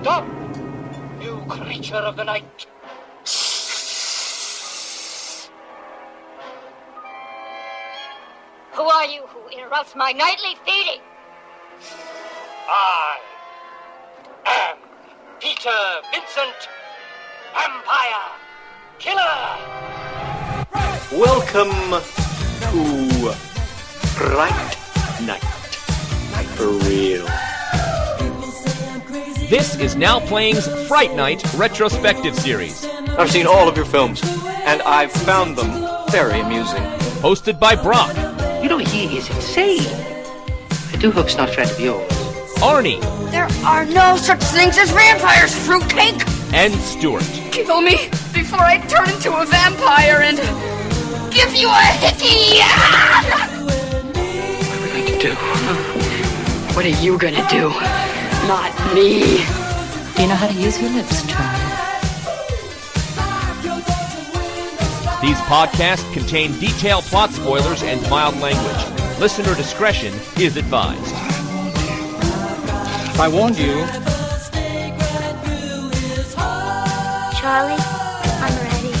up, you creature of the night. Who are you who interrupts my nightly feeding? I am Peter Vincent, Vampire Killer. Welcome to Fright Night. For real. This is Now Playing's Fright Night retrospective series. I've seen all of your films, and I've found them very amusing. Hosted by Brock. You know, he is insane. I do hope it's not a friend of yours. Arnie. There are no such things as vampires, fruitcake! And Stuart. Kill me before I turn into a vampire and give you a hickey! What are we going to do? What are you gonna do? Not me. Do you know how to use your lips, Charlie? These podcasts contain detailed plot spoilers and mild language. Listener discretion is advised. I warned you. Charlie, I'm ready.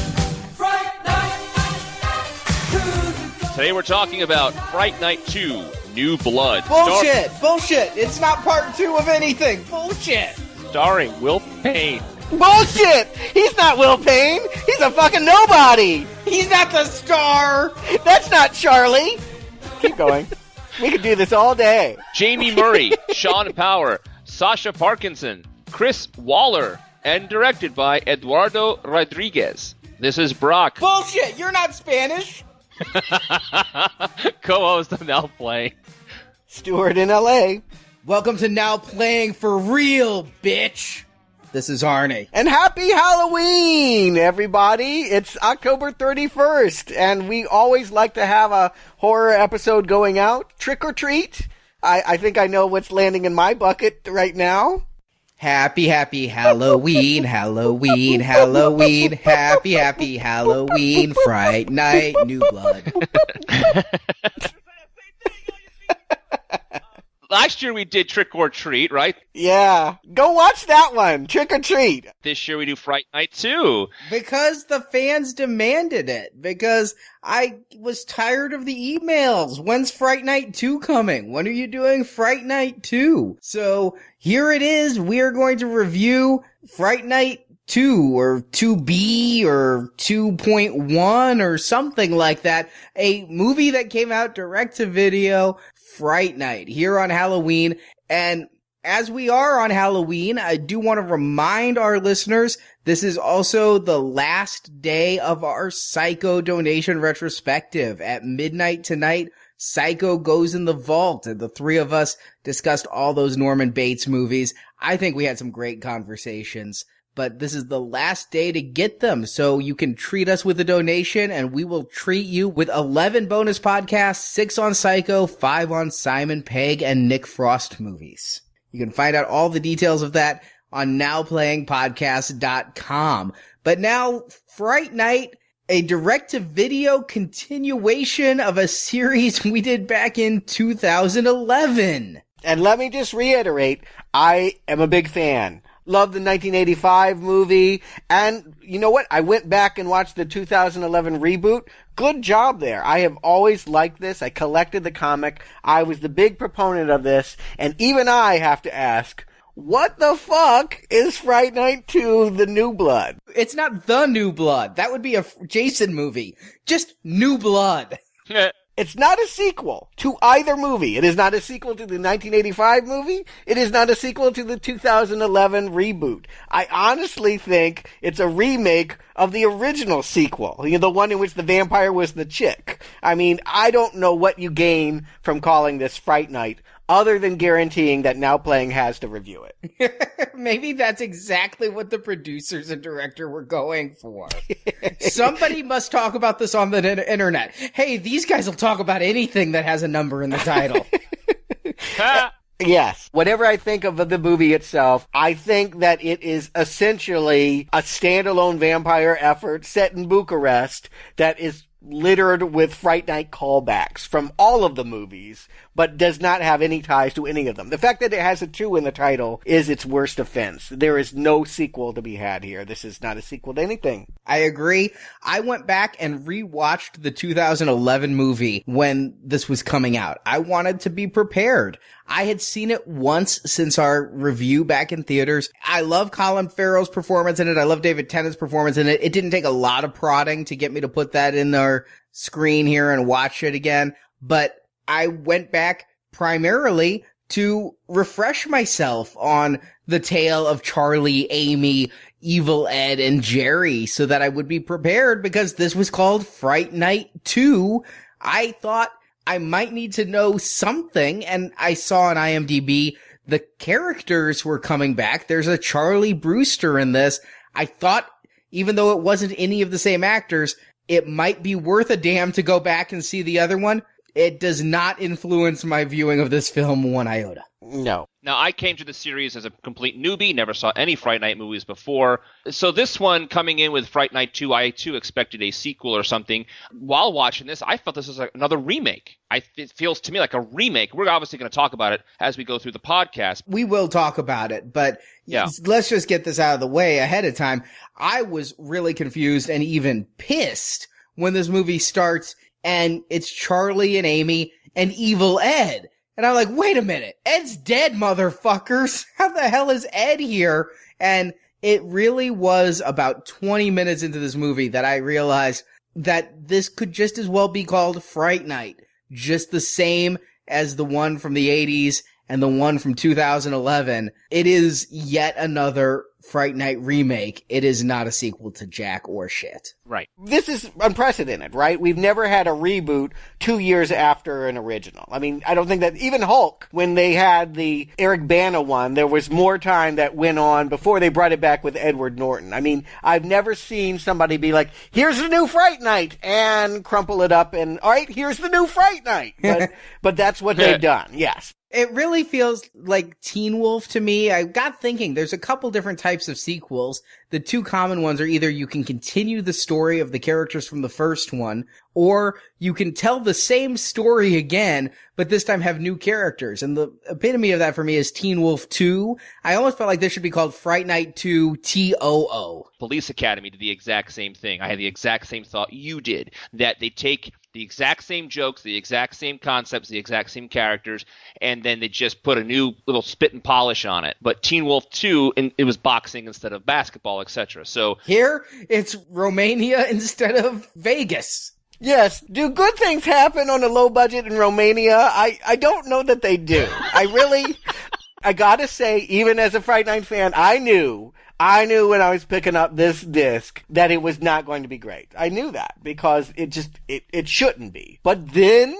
Today we're talking about Fright Night 2, New Blood. Bullshit! Bullshit! It's not part 2 of anything! Bullshit! Starring Will Payne. Bullshit! He's not Will Payne! He's a fucking nobody! He's not the star! That's not Charlie! Keep going. We could do this all day. Jamie Murray, Sean Power, Sasha Parkinson, Chris Waller, and directed by Eduardo Rodriguez. This is Brock. Bullshit! You're not Spanish! Co-host of Now Playing. Stuart in L.A. Welcome to Now Playing for Real, bitch! This is Arnie. And happy Halloween, everybody! It's October 31st, and we always like to have a horror episode going out. Trick or treat. I think I know what's landing in my bucket right now. Happy Halloween, Halloween, Halloween, happy Halloween, Fright Night, New Blood. Last year we did Trick or Treat, right? Yeah. Go watch that one, Trick or Treat. This year we do Fright Night 2. Because the fans demanded it. Because I was tired of the emails. When's Fright Night 2 coming? When are you doing Fright Night 2? So here it is. We are going to review Fright Night 2 or 2B or 2.1 or something like that. A movie that came out direct to video, Fright Night, here on Halloween. And as we are on Halloween, I do want to remind our listeners, this is also the last day of our Psycho donation retrospective. At midnight tonight, Psycho goes in the vault, and the three of us discussed all those Norman Bates movies. I think we had some great conversations. But this is the last day to get them, so you can treat us with a donation, and we will treat you with 11 bonus podcasts, 6 on Psycho, 5 on Simon Pegg and Nick Frost movies. You can find out all the details of that on nowplayingpodcast.com. But now, Fright Night, a direct-to-video continuation of a series we did back in 2011. And let me just reiterate, I am a big fan. Love the 1985 movie, and you know what? I went back and watched the 2011 reboot. Good job there. I have always liked this. I collected the comic. I was the big proponent of this, and even I have to ask, what the fuck is Fright Night 2, The New Blood? It's not The New Blood. That would be a Jason movie. Just New Blood. It's not a sequel to either movie. It is not a sequel to the 1985 movie. It is not a sequel to the 2011 reboot. I honestly think it's a remake of the original sequel, the one in which the vampire was the chick. I mean, I don't know what you gain from calling this Fright Night, other than guaranteeing that Now Playing has to review it. Maybe that's exactly what the producers and director were going for. Somebody must talk about this on the internet. Hey, these guys will talk about anything that has a number in the title. Yes. Whatever I think of the movie itself, I think that it is essentially a standalone vampire effort set in Bucharest that is littered with Fright Night callbacks from all of the movies, but does not have any ties to any of them. The fact that it has a 2 in the title is its worst offense. There is no sequel to be had here. This is not a sequel to anything. I agree. I went back and rewatched the 2011 movie when this was coming out. I wanted to be prepared. I had seen it once since our review back in theaters. I love Colin Farrell's performance in it. I love David Tennant's performance in it. It didn't take a lot of prodding to get me to put that in our screen here and watch it again. But I went back primarily to refresh myself on the tale of Charlie, Amy, Evil Ed, and Jerry so that I would be prepared, because this was called Fright Night 2. I thought I might need to know something, and I saw on IMDb the characters were coming back. There's a Charlie Brewster in this. I thought, even though it wasn't any of the same actors, it might be worth a damn to go back and see the other one. It does not influence my viewing of this film one iota. No. Now, I came to the series as a complete newbie, never saw any Fright Night movies before. So this one, coming in with Fright Night 2, I too expected a sequel or something. While watching this, I felt this was like another remake. It feels to me like a remake. We're obviously going to talk about it as we go through the podcast. We will talk about it, but yeah, let's just get this out of the way ahead of time. I was really confused and even pissed when this movie starts and it's Charlie and Amy and Evil Ed. And I'm like, wait a minute, Ed's dead, motherfuckers. How the hell is Ed here? And it really was about 20 minutes into this movie that I realized that this could just as well be called Fright Night. Just the same as the one from the 80s and the one from 2011. It is yet another Fright Night remake. It is not a sequel to Jack or shit. Right. This is unprecedented, right? We've never had a reboot 2 years after an original. I mean, I don't think that even Hulk, when they had the Eric Bana one, there was more time that went on before they brought it back with Edward Norton. I mean, I've never seen somebody be like, here's the new Fright Night, and crumple it up and, all right, here's the new Fright Night. But that's what they've done, yes. It really feels like Teen Wolf to me. I got thinking, there's a couple different types of sequels. The two common ones are either you can continue the story of the characters from the first one, or you can tell the same story again, but this time have new characters. And the epitome of that for me is Teen Wolf 2. I almost felt like this should be called Fright Night 2 TOO. Police Academy did the exact same thing. I had the exact same thought you did, that they take the exact same jokes, the exact same concepts, the exact same characters, and then they just put a new little spit and polish on it. But Teen Wolf 2, it was boxing instead of basketball, etc. So here, it's Romania instead of Vegas. Yes. Do good things happen on a low budget in Romania? I don't know that they do. I gotta say, even as a Fright Night fan, I knew when I was picking up this disc that it was not going to be great. I knew that because it shouldn't be. But then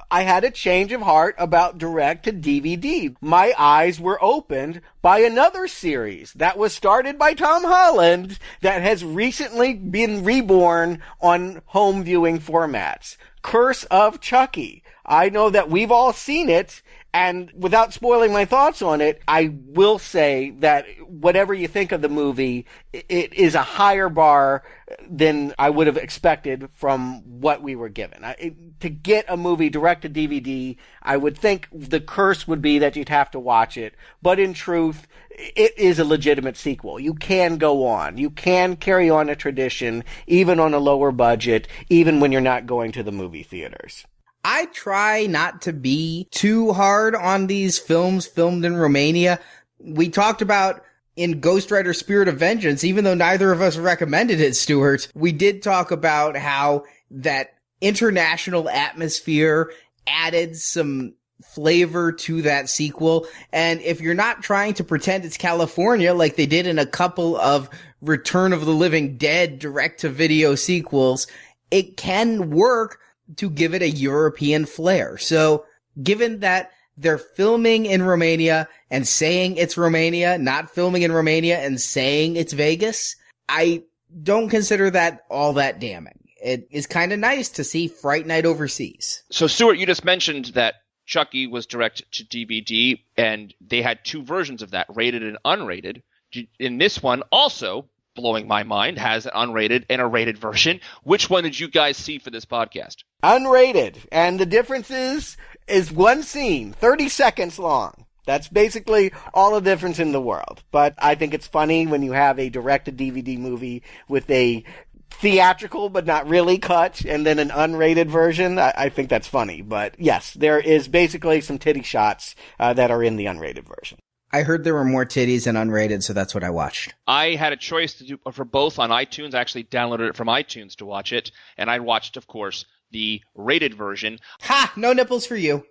I had a change of heart about direct to DVD. My eyes were opened by another series that was started by Tom Holland that has recently been reborn on home viewing formats. Curse of Chucky. I know that we've all seen it. And without spoiling my thoughts on it, I will say that whatever you think of the movie, it is a higher bar than I would have expected from what we were given. To get a movie direct to DVD, I would think the curse would be that you'd have to watch it. But in truth, it is a legitimate sequel. You can go on. You can carry on a tradition, even on a lower budget, even when you're not going to the movie theaters. I try not to be too hard on these films filmed in Romania. We talked about in Ghost Rider Spirit of Vengeance, even though neither of us recommended it, Stuart, we did talk about how that international atmosphere added some flavor to that sequel. And if you're not trying to pretend it's California like they did in a couple of Return of the Living Dead direct-to-video sequels, it can work to give it a European flair. So, given that they're filming in Romania and saying it's Romania, not filming in Romania and saying it's Vegas, I don't consider that all that damning. It is kind of nice to see Fright Night overseas. So, Stuart, you just mentioned that Chucky was direct to DVD, and they had two versions of that, rated and unrated. In this one, also, blowing my mind, has an unrated and a rated version. Which one did you guys see for this podcast? Unrated. And the difference is one scene, 30 seconds long. That's basically all the difference in the world. But I think it's funny when you have a direct-to-DVD movie with a theatrical but not really cut, and then an unrated version. I think that's funny. But yes, there is basically some titty shots that are in the unrated version. I heard there were more titties in unrated, so that's what I watched. I had a choice to do for both on iTunes. I actually downloaded it from iTunes to watch it, and I watched, of course, the rated version. Ha! No nipples for you.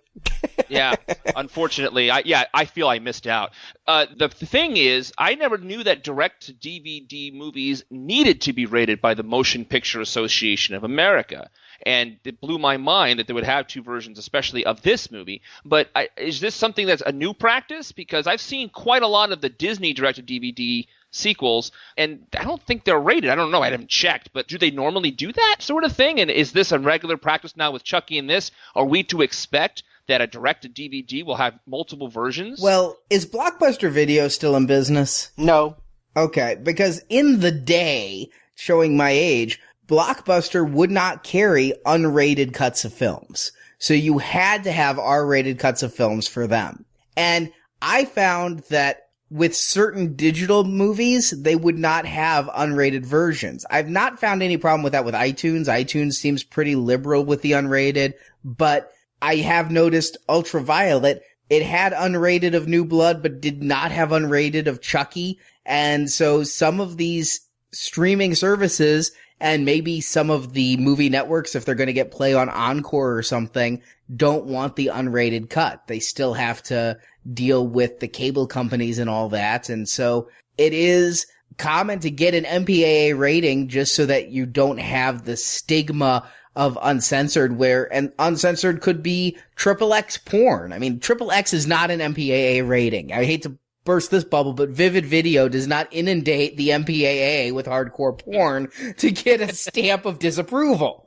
Yeah, unfortunately, I feel I missed out. The thing is, I never knew that direct-to-DVD movies needed to be rated by the Motion Picture Association of America. And it blew my mind that they would have two versions, especially of this movie. But is this something that's a new practice? Because I've seen quite a lot of the Disney direct-to-DVD sequels, and I don't think they're rated. I don't know. I haven't checked. But do they normally do that sort of thing? And is this a regular practice now with Chucky and this? Are we to expect that a direct-to-DVD will have multiple versions? Well, is Blockbuster Video still in business? No. Okay, because in the day, showing my age, Blockbuster would not carry unrated cuts of films. So you had to have R-rated cuts of films for them. And I found that with certain digital movies, they would not have unrated versions. I've not found any problem with that with iTunes. iTunes seems pretty liberal with the unrated, but I have noticed Ultraviolet, it had unrated of New Blood, but did not have unrated of Chucky. And so some of these streaming services and maybe some of the movie networks, if they're going to get play on Encore or something, don't want the unrated cut. They still have to deal with the cable companies and all that. And so it is common to get an MPAA rating just so that you don't have the stigma of uncensored, where and uncensored could be XXX porn. I mean, XXX is not an MPAA rating. I hate to burst this bubble, but Vivid Video does not inundate the MPAA with hardcore porn to get a stamp of disapproval.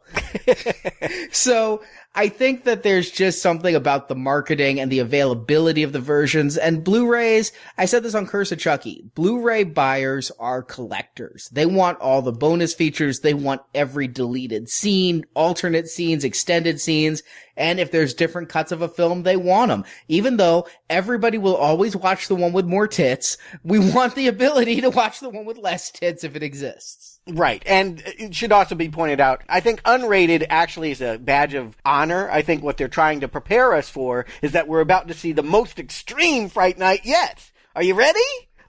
So I think that there's just something about the marketing and the availability of the versions. And Blu-rays, I said this on Curse of Chucky, Blu-ray buyers are collectors. They want all the bonus features. They want every deleted scene, alternate scenes, extended scenes. And if there's different cuts of a film, they want them. Even though everybody will always watch the one with more tits, we want the ability to watch the one with less tits if it exists. Right. And it should also be pointed out, I think unrated actually is a badge of honor. I think what they're trying to prepare us for is that we're about to see the most extreme Fright Night yet. Are you ready?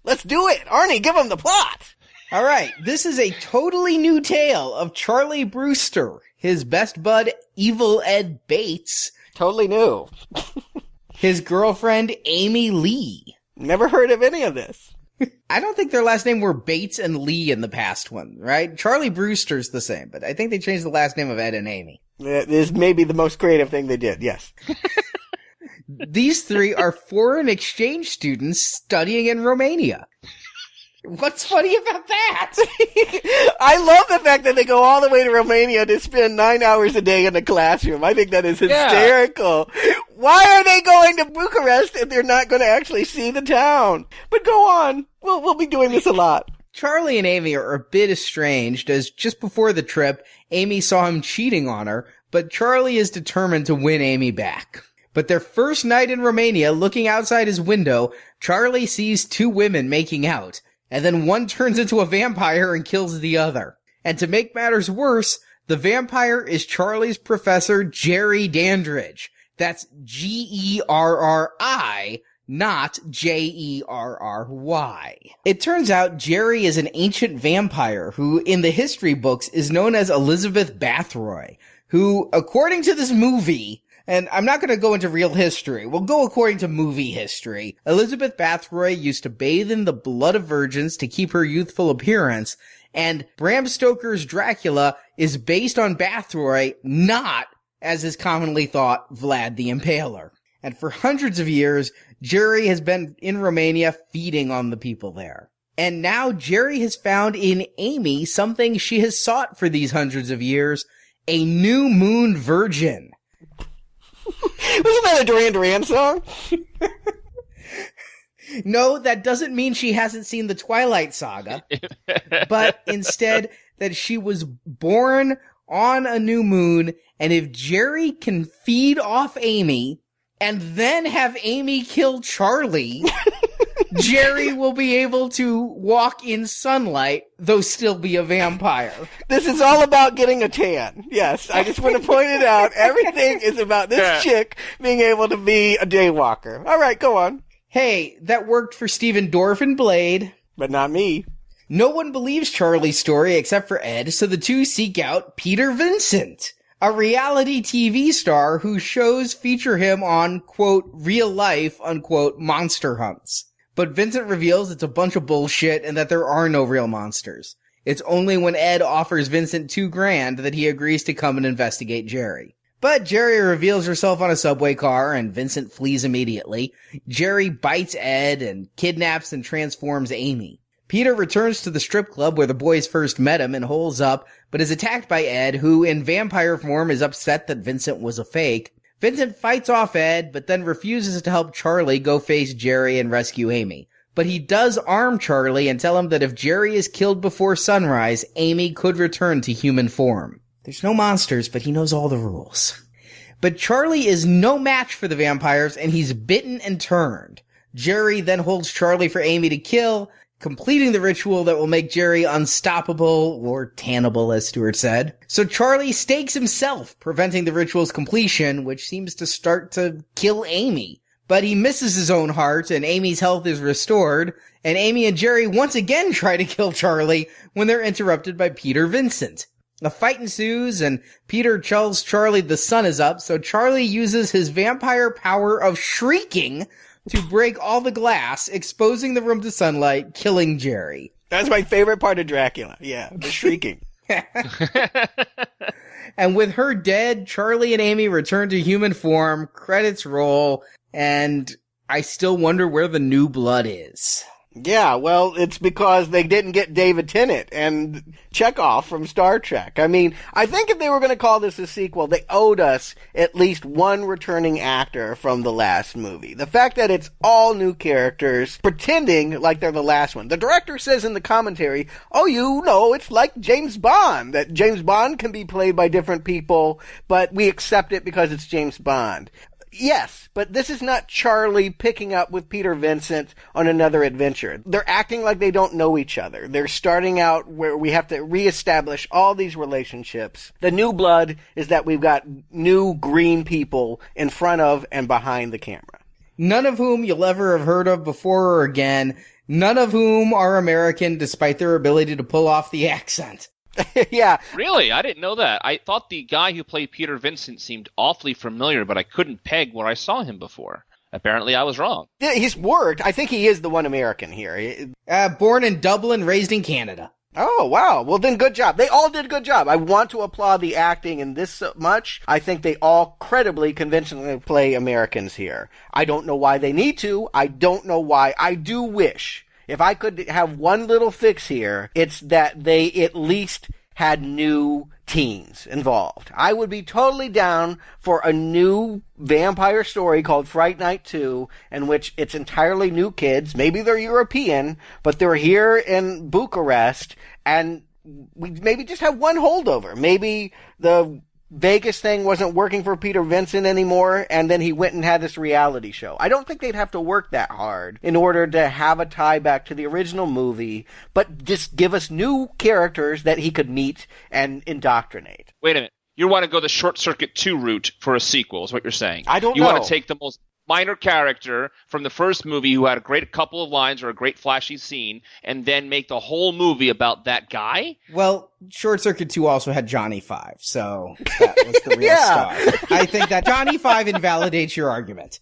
Let's do it. Arnie, give them the plot. All right. This is a totally new tale of Charlie Brewster, his best bud, Evil Ed Bates. Totally new. His girlfriend, Amy Lee. Never heard of any of this. I don't think their last name were Bates and Lee in the past one, right? Charlie Brewster's the same, but I think they changed the last name of Ed and Amy. This may be the most creative thing they did, yes. These three are foreign exchange students studying in Romania. What's funny about that? I love the fact that they go all the way to Romania to spend 9 hours a day in the classroom. I think that is hysterical. Yeah. Why are they going to Bucharest if they're not going to actually see the town? But go on. We'll be doing this a lot. Charlie and Amy are a bit estranged, as just before the trip, Amy saw him cheating on her, but Charlie is determined to win Amy back. But their first night in Romania, looking outside his window, Charlie sees two women making out. And then one turns into a vampire and kills the other. And to make matters worse, the vampire is Charlie's professor, Jerry Dandridge. That's Gerri, not Jerry. It turns out Jerry is an ancient vampire who, in the history books, is known as Elizabeth Bathory, who, according to this movie, and I'm not going to go into real history. We'll go according to movie history. Elizabeth Bathory used to bathe in the blood of virgins to keep her youthful appearance, and Bram Stoker's Dracula is based on Bathory, not, as is commonly thought, Vlad the Impaler. And for hundreds of years, Jerry has been in Romania feeding on the people there. And now Jerry has found in Amy something she has sought for these hundreds of years, a new moon virgin. Wasn't that a Duran Duran song? No, that doesn't mean she hasn't seen the Twilight Saga, but instead that she was born on a new moon, and if Jerry can feed off Amy and then have Amy kill Charlie, Jerry will be able to walk in sunlight, though still be a vampire. This is all about getting a tan. Yes, I just want to point it out. Everything is about this chick being able to be a daywalker. All right, go on. Hey, that worked for Stephen Dorff in Blade. But not me. No one believes Charlie's story except for Ed, so the two seek out Peter Vincent, a reality TV star whose shows feature him on, quote, real life, unquote, monster hunts. But Vincent reveals it's a bunch of bullshit and that there are no real monsters. It's only when Ed offers Vincent $2,000 that he agrees to come and investigate Jerry. But Jerry reveals herself on a subway car and Vincent flees immediately. Jerry bites Ed and kidnaps and transforms Amy. Peter returns to the strip club where the boys first met him and holes up, but is attacked by Ed, who in vampire form is upset that Vincent was a fake. Vincent fights off Ed, but then refuses to help Charlie go face Jerry and rescue Amy. But he does arm Charlie and tell him that if Jerry is killed before sunrise, Amy could return to human form. There's no monsters, but he knows all the rules. But Charlie is no match for the vampires, and he's bitten and turned. Jerry then holds Charlie for Amy to kill, completing the ritual that will make Jerry unstoppable, or tannable, as Stuart said. So Charlie stakes himself, preventing the ritual's completion, which seems to start to kill Amy. But he misses his own heart, and Amy's health is restored, and Amy and Jerry once again try to kill Charlie when they're interrupted by Peter Vincent. A fight ensues, and Peter tells Charlie the sun is up, so Charlie uses his vampire power of shrieking to break all the glass, exposing the room to sunlight, killing Jerry. That's my favorite part of Dracula. Yeah, the shrieking. And with her dead, Charlie and Amy return to human form, credits roll, and I still wonder where the new blood is. Yeah, well, it's because they didn't get David Tennant and Chekhov from Star Trek. I mean, I think if they were going to call this a sequel, they owed us at least one returning actor from the last movie. The fact that it's all new characters pretending like they're the last one. The director says in the commentary, oh, you know, it's like James Bond, that James Bond can be played by different people, but we accept it because it's James Bond. Yes, but this is not Charlie picking up with Peter Vincent on another adventure. They're acting like they don't know each other. They're starting out where we have to reestablish all these relationships. The new blood is that we've got new green people in front of and behind the camera. None of whom you'll ever have heard of before or again. None of whom are American despite their ability to pull off the accent. Yeah. Really? I didn't know that. I thought the guy who played Peter Vincent seemed awfully familiar, but I couldn't peg where I saw him before. Apparently I was wrong. Yeah, he's worked. I think he is the one American here. Born in Dublin, raised in Canada. Oh, wow. Well, then good job. They all did a good job. I want to applaud the acting in this so much. I think they all credibly, conventionally play Americans here. I don't know why they need to. I don't know why. I do wish. If I could have one little fix here, it's that they at least had new teens involved. I would be totally down for a new vampire story called Fright Night 2, in which it's entirely new kids. Maybe they're European, but they're here in Bucharest, and we maybe just have one holdover. Maybe the Vegas thing wasn't working for Peter Vincent anymore, and then he went and had this reality show. I don't think they'd have to work that hard in order to have a tie back to the original movie, but just give us new characters that he could meet and indoctrinate. Wait a minute. You want to go the Short Circuit 2 route for a sequel, is what you're saying. I don't know. You want to take the most minor character from the first movie who had a great couple of lines or a great flashy scene, and then make the whole movie about that guy? Well, Short Circuit 2 also had Johnny Five, so that was the real star. I think that Johnny Five invalidates your argument.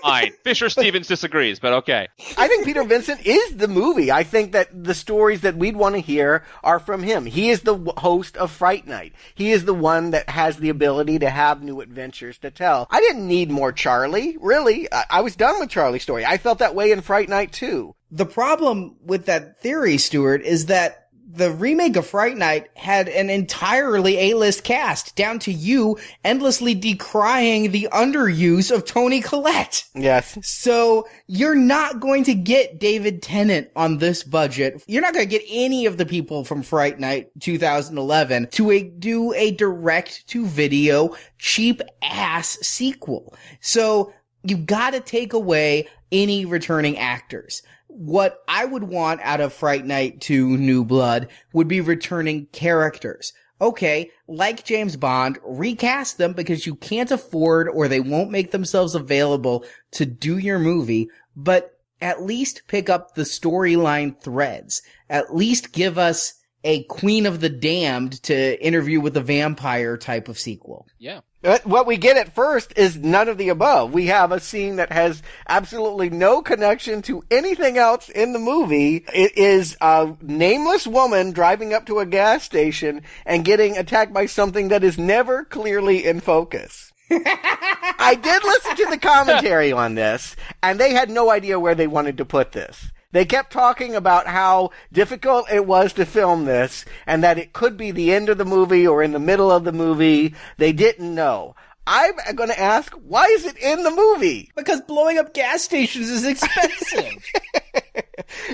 Fine. Fisher Stevens disagrees, but okay. I think Peter Vincent is the movie. I think that the stories that we'd want to hear are from him. He is the host of Fright Night. He is the one that has the ability to have new adventures to tell. I didn't need more Charlie, really. I was done with Charlie's story. I felt that way in Fright Night too. The problem with that theory, Stuart, is that the remake of Fright Night had an entirely A-list cast, down to you endlessly decrying the underuse of Toni Collette. Yes. So you're not going to get David Tennant on this budget. You're not going to get any of the people from Fright Night 2011 to do a direct-to-video cheap-ass sequel. So you gotta take away any returning actors. What I would want out of Fright Night 2 New Blood would be returning characters. Okay, like James Bond, recast them because you can't afford or they won't make themselves available to do your movie, but at least pick up the storyline threads. At least give us a Queen of the Damned to Interview with the Vampire type of sequel. Yeah. What we get at first is none of the above. We have a scene that has absolutely no connection to anything else in the movie. It is a nameless woman driving up to a gas station and getting attacked by something that is never clearly in focus. I did listen to the commentary on this, and they had no idea where they wanted to put this. They kept talking about how difficult it was to film this and that it could be the end of the movie or in the middle of the movie. They didn't know. I'm going to ask, why is it in the movie? Because blowing up gas stations is expensive.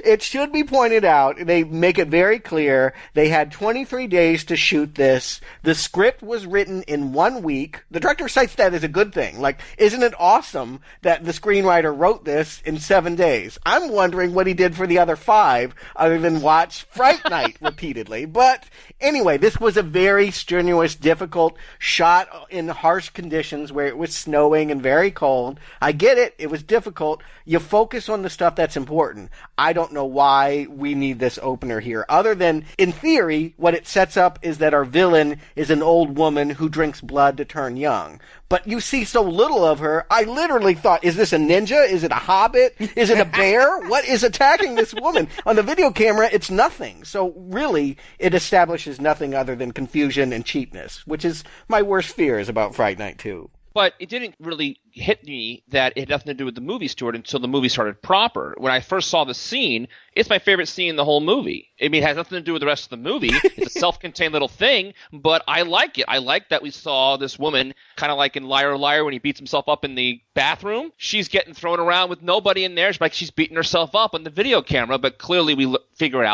It should be pointed out, they make it very clear, they had 23 days to shoot this. The script was written in 1 week. The director cites that as a good thing. Like, isn't it awesome that the screenwriter wrote this in 7 days? I'm wondering what he did for the other 5, other than watch Fright Night repeatedly. But anyway, this was a very strenuous, difficult shot in harsh conditions where it was snowing and very cold. I get it. It was difficult. You focus on the stuff that's important. I don't know why we need this opener here, other than, in theory, what it sets up is that our villain is an old woman who drinks blood to turn young. But you see so little of her, I literally thought, is this a ninja? Is it a hobbit? Is it a bear? What is attacking this woman? On the video camera, it's nothing. So really, it establishes nothing other than confusion and cheapness, which is my worst fears about Fright Night 2. But it didn't really hit me that it had nothing to do with the movie, Stuart, until the movie started proper. When I first saw the scene, it's my favorite scene in the whole movie. I mean, it has nothing to do with the rest of the movie. It's a self-contained little thing, but I like it. I like that we saw this woman, kind of like in Liar Liar when he beats himself up in the bathroom. She's getting thrown around with nobody in there. It's like she's beating herself up on the video camera, but clearly I figured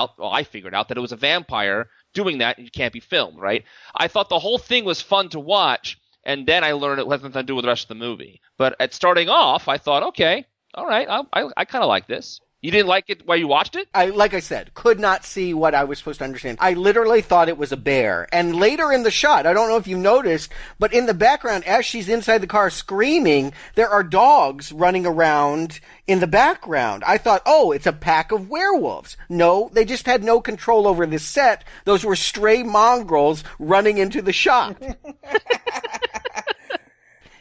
out that it was a vampire doing that, and it can't be filmed, right? I thought the whole thing was fun to watch. And then I learned it has nothing to do with the rest of the movie. But at starting off, I thought, okay, all right, I kind of like this. You didn't like it while you watched it? Like I said, could not see what I was supposed to understand. I literally thought it was a bear. And later in the shot, I don't know if you noticed, but in the background, as she's inside the car screaming, there are dogs running around in the background. I thought, oh, it's a pack of werewolves. No, they just had no control over the set. Those were stray mongrels running into the shot.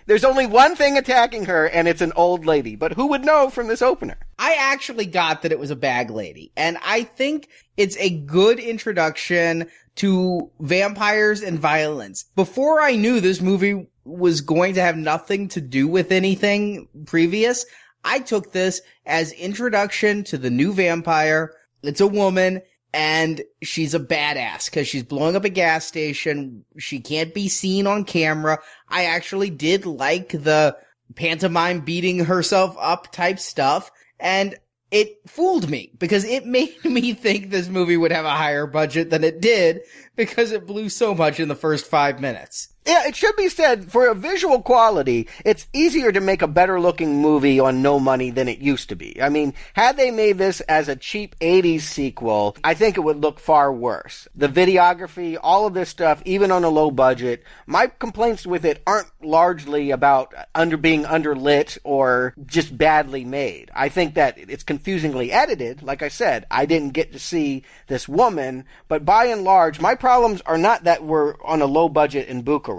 There's only one thing attacking her, and it's an old lady. But who would know from this opener? I actually got that it was a bag lady. And I think it's a good introduction to vampires and violence. Before I knew this movie was going to have nothing to do with anything previous, I took this as introduction to the new vampire. It's a woman. And she's a badass because she's blowing up a gas station. She can't be seen on camera. I actually did like the pantomime beating herself up type stuff. And it fooled me because it made me think this movie would have a higher budget than it did because it blew so much in the first 5 minutes. Yeah, it should be said, for a visual quality, it's easier to make a better-looking movie on no money than it used to be. I mean, had they made this as a cheap 80s sequel, I think it would look far worse. The videography, all of this stuff, even on a low budget, my complaints with it aren't largely about being underlit or just badly made. I think that it's confusingly edited. Like I said, I didn't get to see this woman, but by and large, my problems are not that we're on a low budget in Bucharest.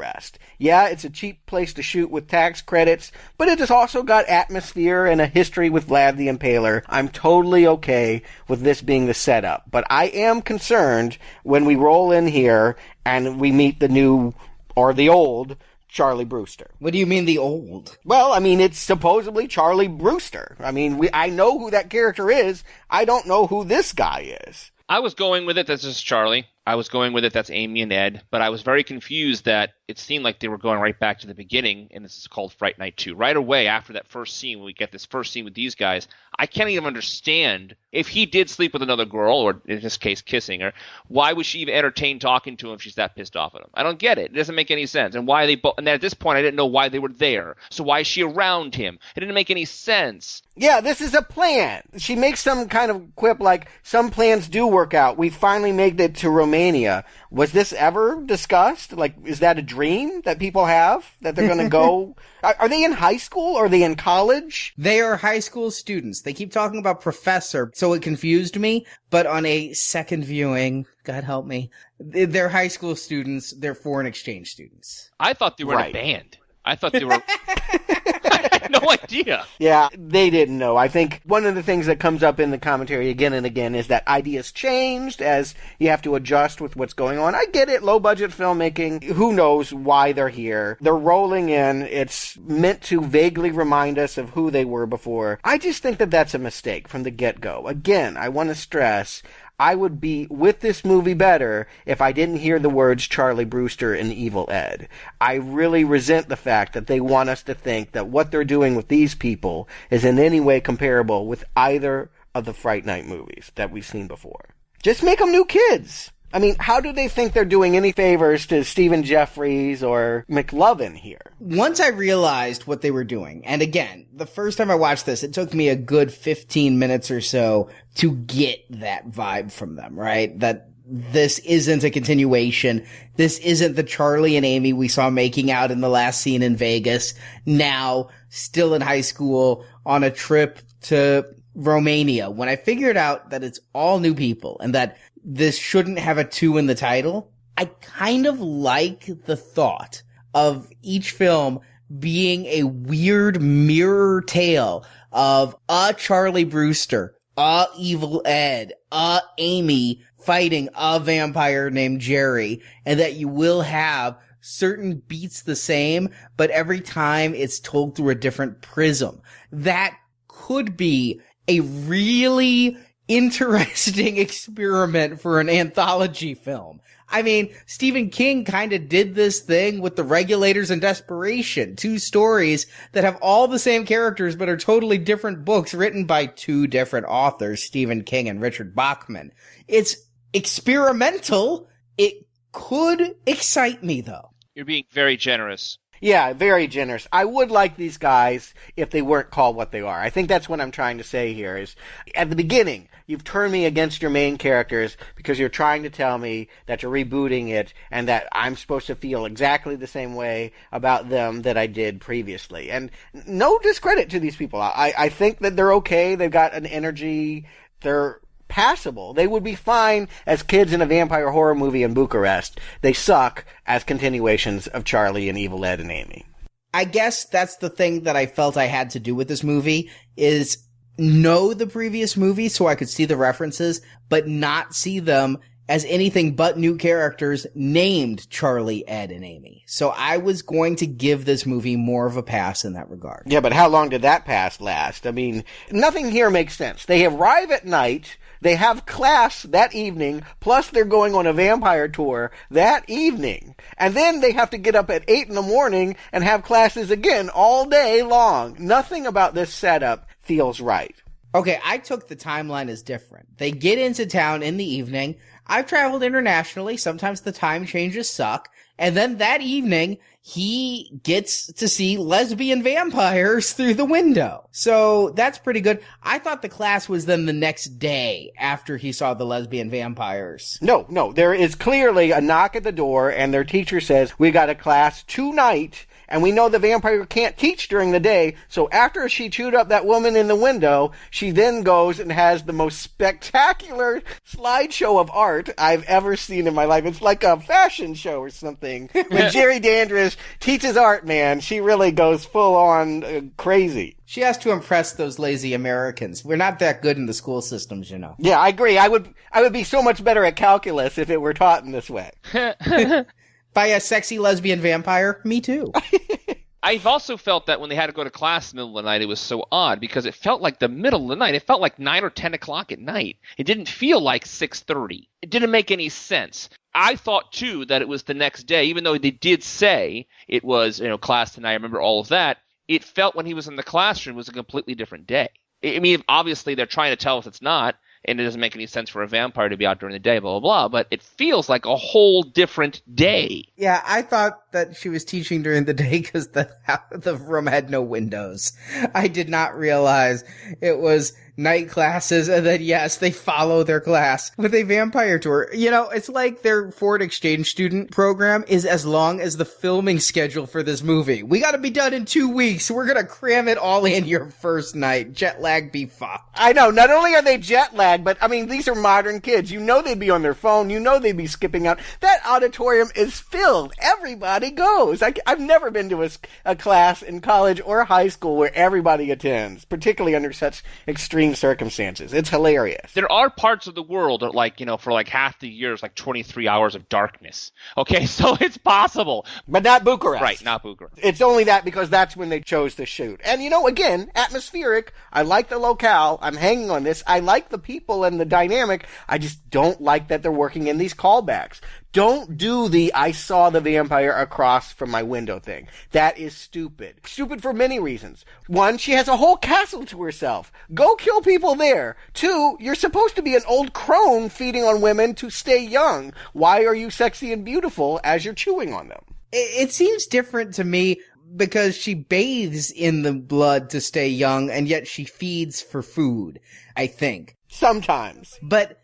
Yeah, it's a cheap place to shoot with tax credits, but it has also got atmosphere and a history with Vlad the Impaler. I'm totally okay with this being the setup, but I am concerned when we roll in here and we meet the new, or the old, Charlie Brewster. What do you mean the old? Well, I mean, it's supposedly Charlie Brewster. I mean, I know who that character is. I don't know who this guy is. I was going with it. This is Charlie. I was going with it. That's Amy and Ed. But I was very confused that it seemed like they were going right back to the beginning, and this is called Fright Night 2. Right away after that first scene, when we get this first scene with these guys, I can't even understand if he did sleep with another girl, or in this case, kissing her, why would she even entertain talking to him if she's that pissed off at him? I don't get it. It doesn't make any sense. And why they both? And at this point, I didn't know why they were there. So why is she around him? It didn't make any sense. Yeah, this is a plan. She makes some kind of quip like, some plans do work out. We finally made it to Romania. Was this ever discussed? Like, is that a dream that people have? That they're going to go? Are they in high school? Or are they in college? They are high school students. They keep talking about professor, so it confused me. But on a second viewing, God help me, they're high school students. They're foreign exchange students. I thought they were in a band. I thought they were... I had no idea. Yeah, they didn't know. I think one of the things that comes up in the commentary again and again is that ideas changed as you have to adjust with what's going on. I get it, low-budget filmmaking. Who knows why they're here? They're rolling in. It's meant to vaguely remind us of who they were before. I just think that that's a mistake from the get-go. Again, I want to stress, I would be with this movie better if I didn't hear the words Charlie Brewster and Evil Ed. I really resent the fact that they want us to think that what they're doing with these people is in any way comparable with either of the Fright Night movies that we've seen before. Just make them new kids. I mean, how do they think they're doing any favors to Stephen Jeffries or McLovin here? Once I realized what they were doing, and again, the first time I watched this, it took me a good 15 minutes or so to get that vibe from them, right? That this isn't a continuation. This isn't the Charlie and Amy we saw making out in the last scene in Vegas, now still in high school on a trip to Romania. When I figured out that it's all new people and that this shouldn't have a 2 in the title, I kind of like the thought of each film being a weird mirror tale of a Charlie Brewster, a Evil Ed, a Amy fighting a vampire named Jerry, and that you will have certain beats the same, but every time it's told through a different prism. That could be a really interesting experiment for an anthology film. I mean, Stephen King kind of did this thing with The Regulators and Desperation, 2 stories that have all the same characters but are totally different books written by 2 different authors, Stephen King and Richard Bachman. It's experimental. It could excite me, though. You're being very generous. Yeah, very generous. I would like these guys if they weren't called what they are. I think that's what I'm trying to say here is, at the beginning, you've turned me against your main characters because you're trying to tell me that you're rebooting it and that I'm supposed to feel exactly the same way about them that I did previously. And no discredit to these people. I think that they're okay. They've got an energy. They're passable. They would be fine as kids in a vampire horror movie in Bucharest. They suck as continuations of Charlie and Evil Ed and Amy. I guess that's the thing that I felt I had to do with this movie is know the previous movie so I could see the references, but not see them as anything but new characters named Charlie, Ed, and Amy. So I was going to give this movie more of a pass in that regard. Yeah, but how long did that pass last? I mean, nothing here makes sense. They arrive at night. They have class that evening, plus they're going on a vampire tour that evening. And then they have to get up at 8 in the morning and have classes again all day long. Nothing about this setup feels right. Okay, I took the timeline as different. They get into town in the evening. I've traveled internationally. Sometimes the time changes suck. And then that evening, he gets to see lesbian vampires through the window. So that's pretty good. I thought the class was then the next day after he saw the lesbian vampires. No. There is clearly a knock at the door and their teacher says, we got a class tonight. And we know the vampire can't teach during the day, so after she chewed up that woman in the window, she then goes and has the most spectacular slideshow of art I've ever seen in my life. It's like a fashion show or something. When Jerry Dandridge teaches art, man, she really goes full on crazy. She has to impress those lazy Americans. We're not that good in the school systems, you know. Yeah, I agree. I would be so much better at calculus if it were taught in this way. By a sexy lesbian vampire? Me too. I've also felt that when they had to go to class in the middle of the night, it was so odd because it felt like the middle of the night. It felt like 9 or 10 o'clock at night. It didn't feel like 6:30. It didn't make any sense. I thought, too, that it was the next day, even though they did say it was, class tonight. I remember all of that. It felt when he was in the classroom was a completely different day. I mean, obviously they're trying to tell us it's not, and it doesn't make any sense for a vampire to be out during the day, blah, blah, blah, but it feels like a whole different day. Yeah, I thought that she was teaching during the day because the room had no windows. I did not realize it was night classes, and then, yes, they follow their class with a vampire tour. It's like their foreign exchange student program is as long as the filming schedule for this movie. We gotta be done in 2 weeks. We're gonna cram it all in your first night. Jet lag be fucked. I know. Not only are they jet lagged, but, these are modern kids. They'd be on their phone. They'd be skipping out. That auditorium is filled. Everybody goes. I've never been to a class in college or high school where everybody attends, particularly under such extreme circumstances. It's hilarious. There are parts of the world that, for half the year, it's 23 hours of darkness. Okay, so it's possible. But not Bucharest. Right, not Bucharest. It's only that because that's when they chose to shoot. And, again, atmospheric. I like the locale. I'm hanging on this. I like the people and the dynamic. I just don't like that they're working in these callbacks. Don't do the I saw the vampire across from my window thing. That is stupid. Stupid for many reasons. One, she has a whole castle to herself. Go kill people there. Two, you're supposed to be an old crone feeding on women to stay young. Why are you sexy and beautiful as you're chewing on them? It seems different to me because she bathes in the blood to stay young, and yet she feeds for food, I think. Sometimes. But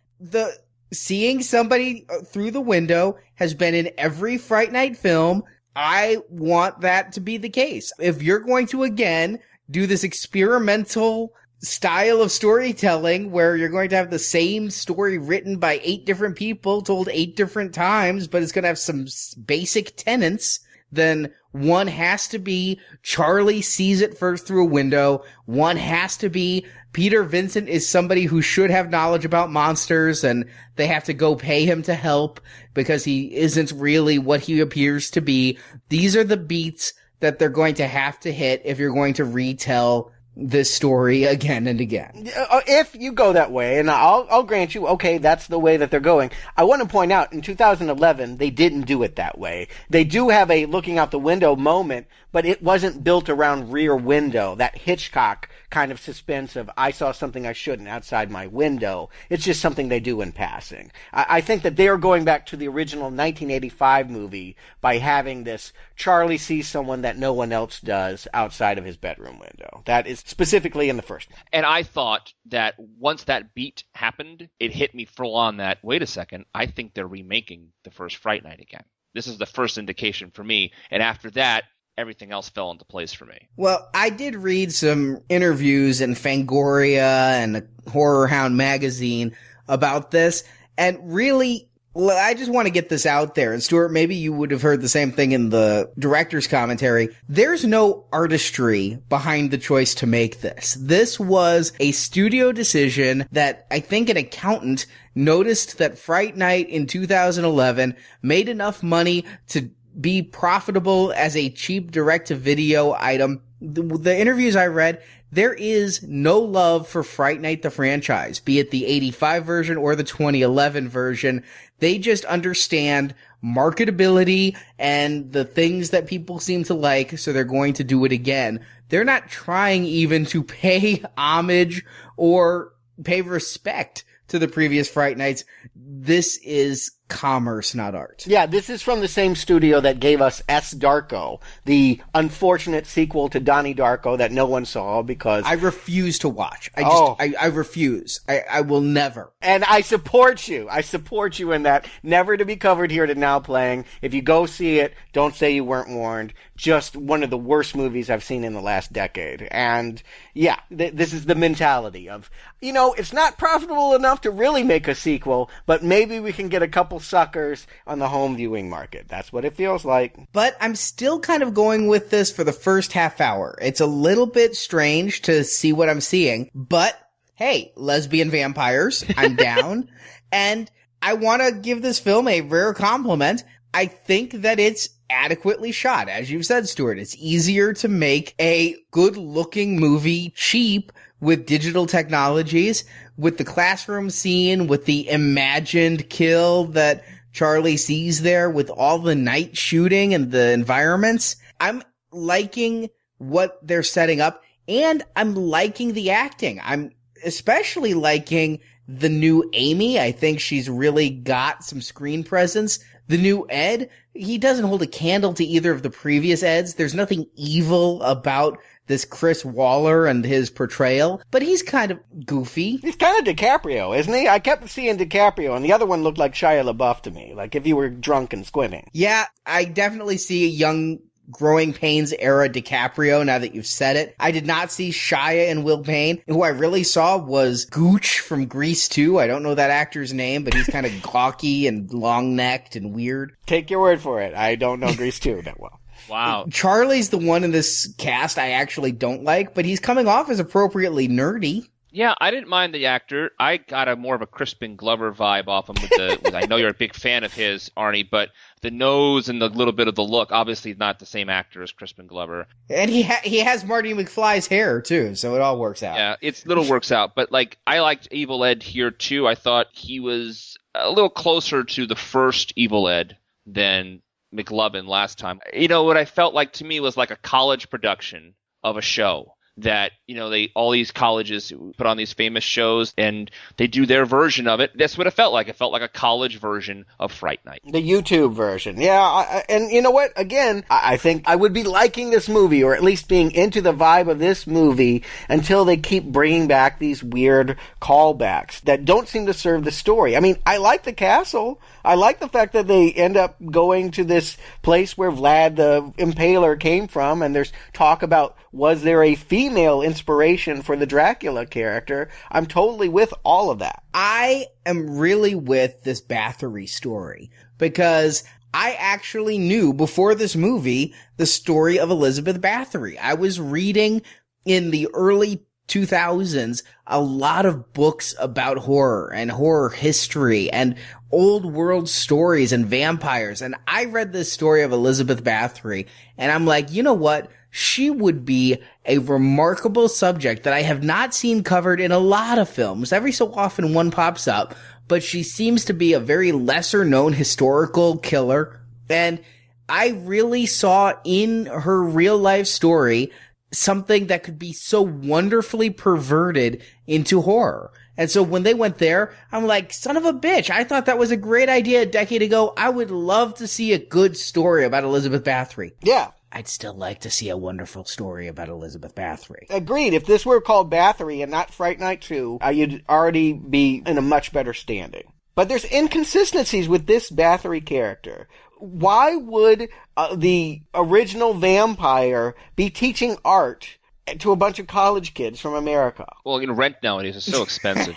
seeing somebody through the window has been in every Fright Night film. I want that to be the case. If you're going to, again, do this experimental style of storytelling where you're going to have the same story written by 8 different people told 8 different times, but it's going to have some basic tenets, then one has to be Charlie sees it first through a window. One has to be Peter Vincent is somebody who should have knowledge about monsters, and they have to go pay him to help because he isn't really what he appears to be. These are the beats that they're going to have to hit if you're going to retell this story again and again. If you go that way, and I'll grant you, okay, that's the way that they're going. I want to point out, in 2011, they didn't do it that way. They do have a looking out the window moment, but it wasn't built around Rear Window, that Hitchcock kind of suspense of, I saw something I shouldn't outside my window. It's just something they do in passing. I think that they are going back to the original 1985 movie by having this Charlie sees someone that no one else does outside of his bedroom window. That is specifically in the first one. And I thought that once that beat happened, it hit me full on that, wait a second, I think they're remaking the first Fright Night again. This is the first indication for me. And after that, everything else fell into place for me. Well, I did read some interviews in Fangoria and the Horror Hound magazine about this, and really, I just want to get this out there. And Stuart, maybe you would have heard the same thing in the director's commentary. There's no artistry behind the choice to make this. This was a studio decision that I think an accountant noticed that Fright Night in 2011 made enough money to be profitable as a cheap direct-to-video item. The interviews I read, there is no love for Fright Night the franchise, be it the 85 version or the 2011 version. They just understand marketability and the things that people seem to like, so they're going to do it again. They're not trying even to pay homage or pay respect to the previous Fright Nights. This is commerce, not art. Yeah, this is from the same studio that gave us S. Darko, the unfortunate sequel to Donnie Darko that no one saw because... I refuse to watch. I refuse. I will never. And I support you. I support you in that. Never to be covered here to Now Playing. If you go see it, don't say you weren't warned. Just one of the worst movies I've seen in the last decade. And yeah, this is the mentality of, it's not profitable enough to really make a sequel, but maybe we can get a couple suckers on the home viewing market. That's what it feels like. But I'm still kind of going with this for the first half hour. It's a little bit strange to see what I'm seeing, but hey, lesbian vampires, I'm down. And I want to give this film a rare compliment. I think that it's adequately shot. As you've said, Stuart, it's easier to make a good-looking movie cheap with digital technologies, with the classroom scene, with the imagined kill that Charlie sees there, with all the night shooting and the environments. I'm liking what they're setting up, and I'm liking the acting. I'm especially liking the new Amy. I think she's really got some screen presence. The new Ed, he doesn't hold a candle to either of the previous Eds. There's nothing evil about this Chris Waller and his portrayal, but he's kind of goofy. He's kind of DiCaprio, isn't he? I kept seeing DiCaprio, and the other one looked like Shia LaBeouf to me, like if you were drunk and squinting. Yeah, I definitely see a young Growing Pains era DiCaprio, now that you've said it. I did not see Shia and Will Payne. Who I really saw was Gooch from Grease 2. I don't know that actor's name, but he's kind of gawky and long-necked and weird. Take your word for it. I don't know Grease 2 that well. Wow. Charlie's the one in this cast I actually don't like, but he's coming off as appropriately nerdy. Yeah, I didn't mind the actor. I got a more of a Crispin Glover vibe off him with I know you're a big fan of his, Arnie, but the nose and the little bit of the look, obviously not the same actor as Crispin Glover. And he has Marty McFly's hair, too, so it all works out. Yeah, it little works out. But, like, I liked Evil Ed here, too. I thought he was a little closer to the first Evil Ed than McLovin last time. You know, what I felt like to me was like a college production of a show. That, you know, all these colleges put on these famous shows and they do their version of it. That's what it felt like. It felt like a college version of Fright Night. The YouTube version. Yeah. And you know what? Again, I think I would be liking this movie, or at least being into the vibe of this movie, until they keep bringing back these weird callbacks that don't seem to serve the story. I mean, I like the castle. I like the fact that they end up going to this place where Vlad the Impaler came from, and there's talk about, was there a female inspiration for the Dracula character? I'm totally with all of that. I am really with this Bathory story, because I actually knew before this movie the story of Elizabeth Bathory. I was reading in the early 2000s a lot of books about horror and horror history and old world stories and vampires, and I read this story of Elizabeth Bathory, and I'm like, you know what? She would be a remarkable subject that I have not seen covered in a lot of films. Every so often one pops up, but she seems to be a very lesser known historical killer, and I really saw in her real life story something that could be so wonderfully perverted into horror. And so when they went there, I'm like, son of a bitch, I thought that was a great idea a decade ago. I would love to see a good story about Elizabeth Bathory. Yeah. I'd still like to see a wonderful story about Elizabeth Bathory. Agreed. If this were called Bathory and not Fright Night 2, you'd already be in a much better standing. But there's inconsistencies with this Bathory character. Why would the original vampire be teaching art to a bunch of college kids from America? Well, you know, rent nowadays is so expensive.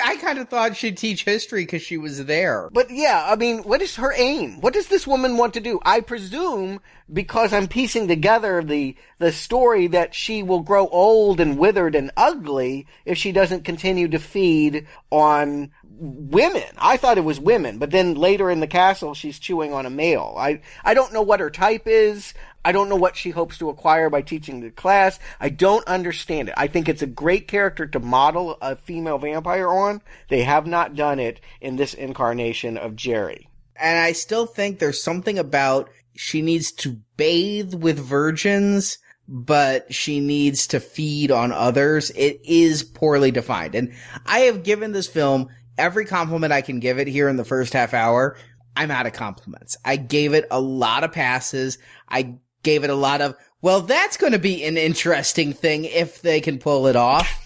I kind of thought she'd teach history because she was there. But yeah, I mean, what is her aim? What does this woman want to do? I presume, because I'm piecing together the story, that she will grow old and withered and ugly if she doesn't continue to feed on women. I thought it was women, but then later in the castle, she's chewing on a male. I don't know what her type is. I don't know what she hopes to acquire by teaching the class. I don't understand it. I think it's a great character to model a female vampire on. They have not done it in this incarnation of Jerry. And I still think there's something about she needs to bathe with virgins, but she needs to feed on others. It is poorly defined. And I have given this film every compliment I can give it here in the first half hour. I'm out of compliments. I gave it a lot of passes. I gave it a lot of, well, that's going to be an interesting thing if they can pull it off.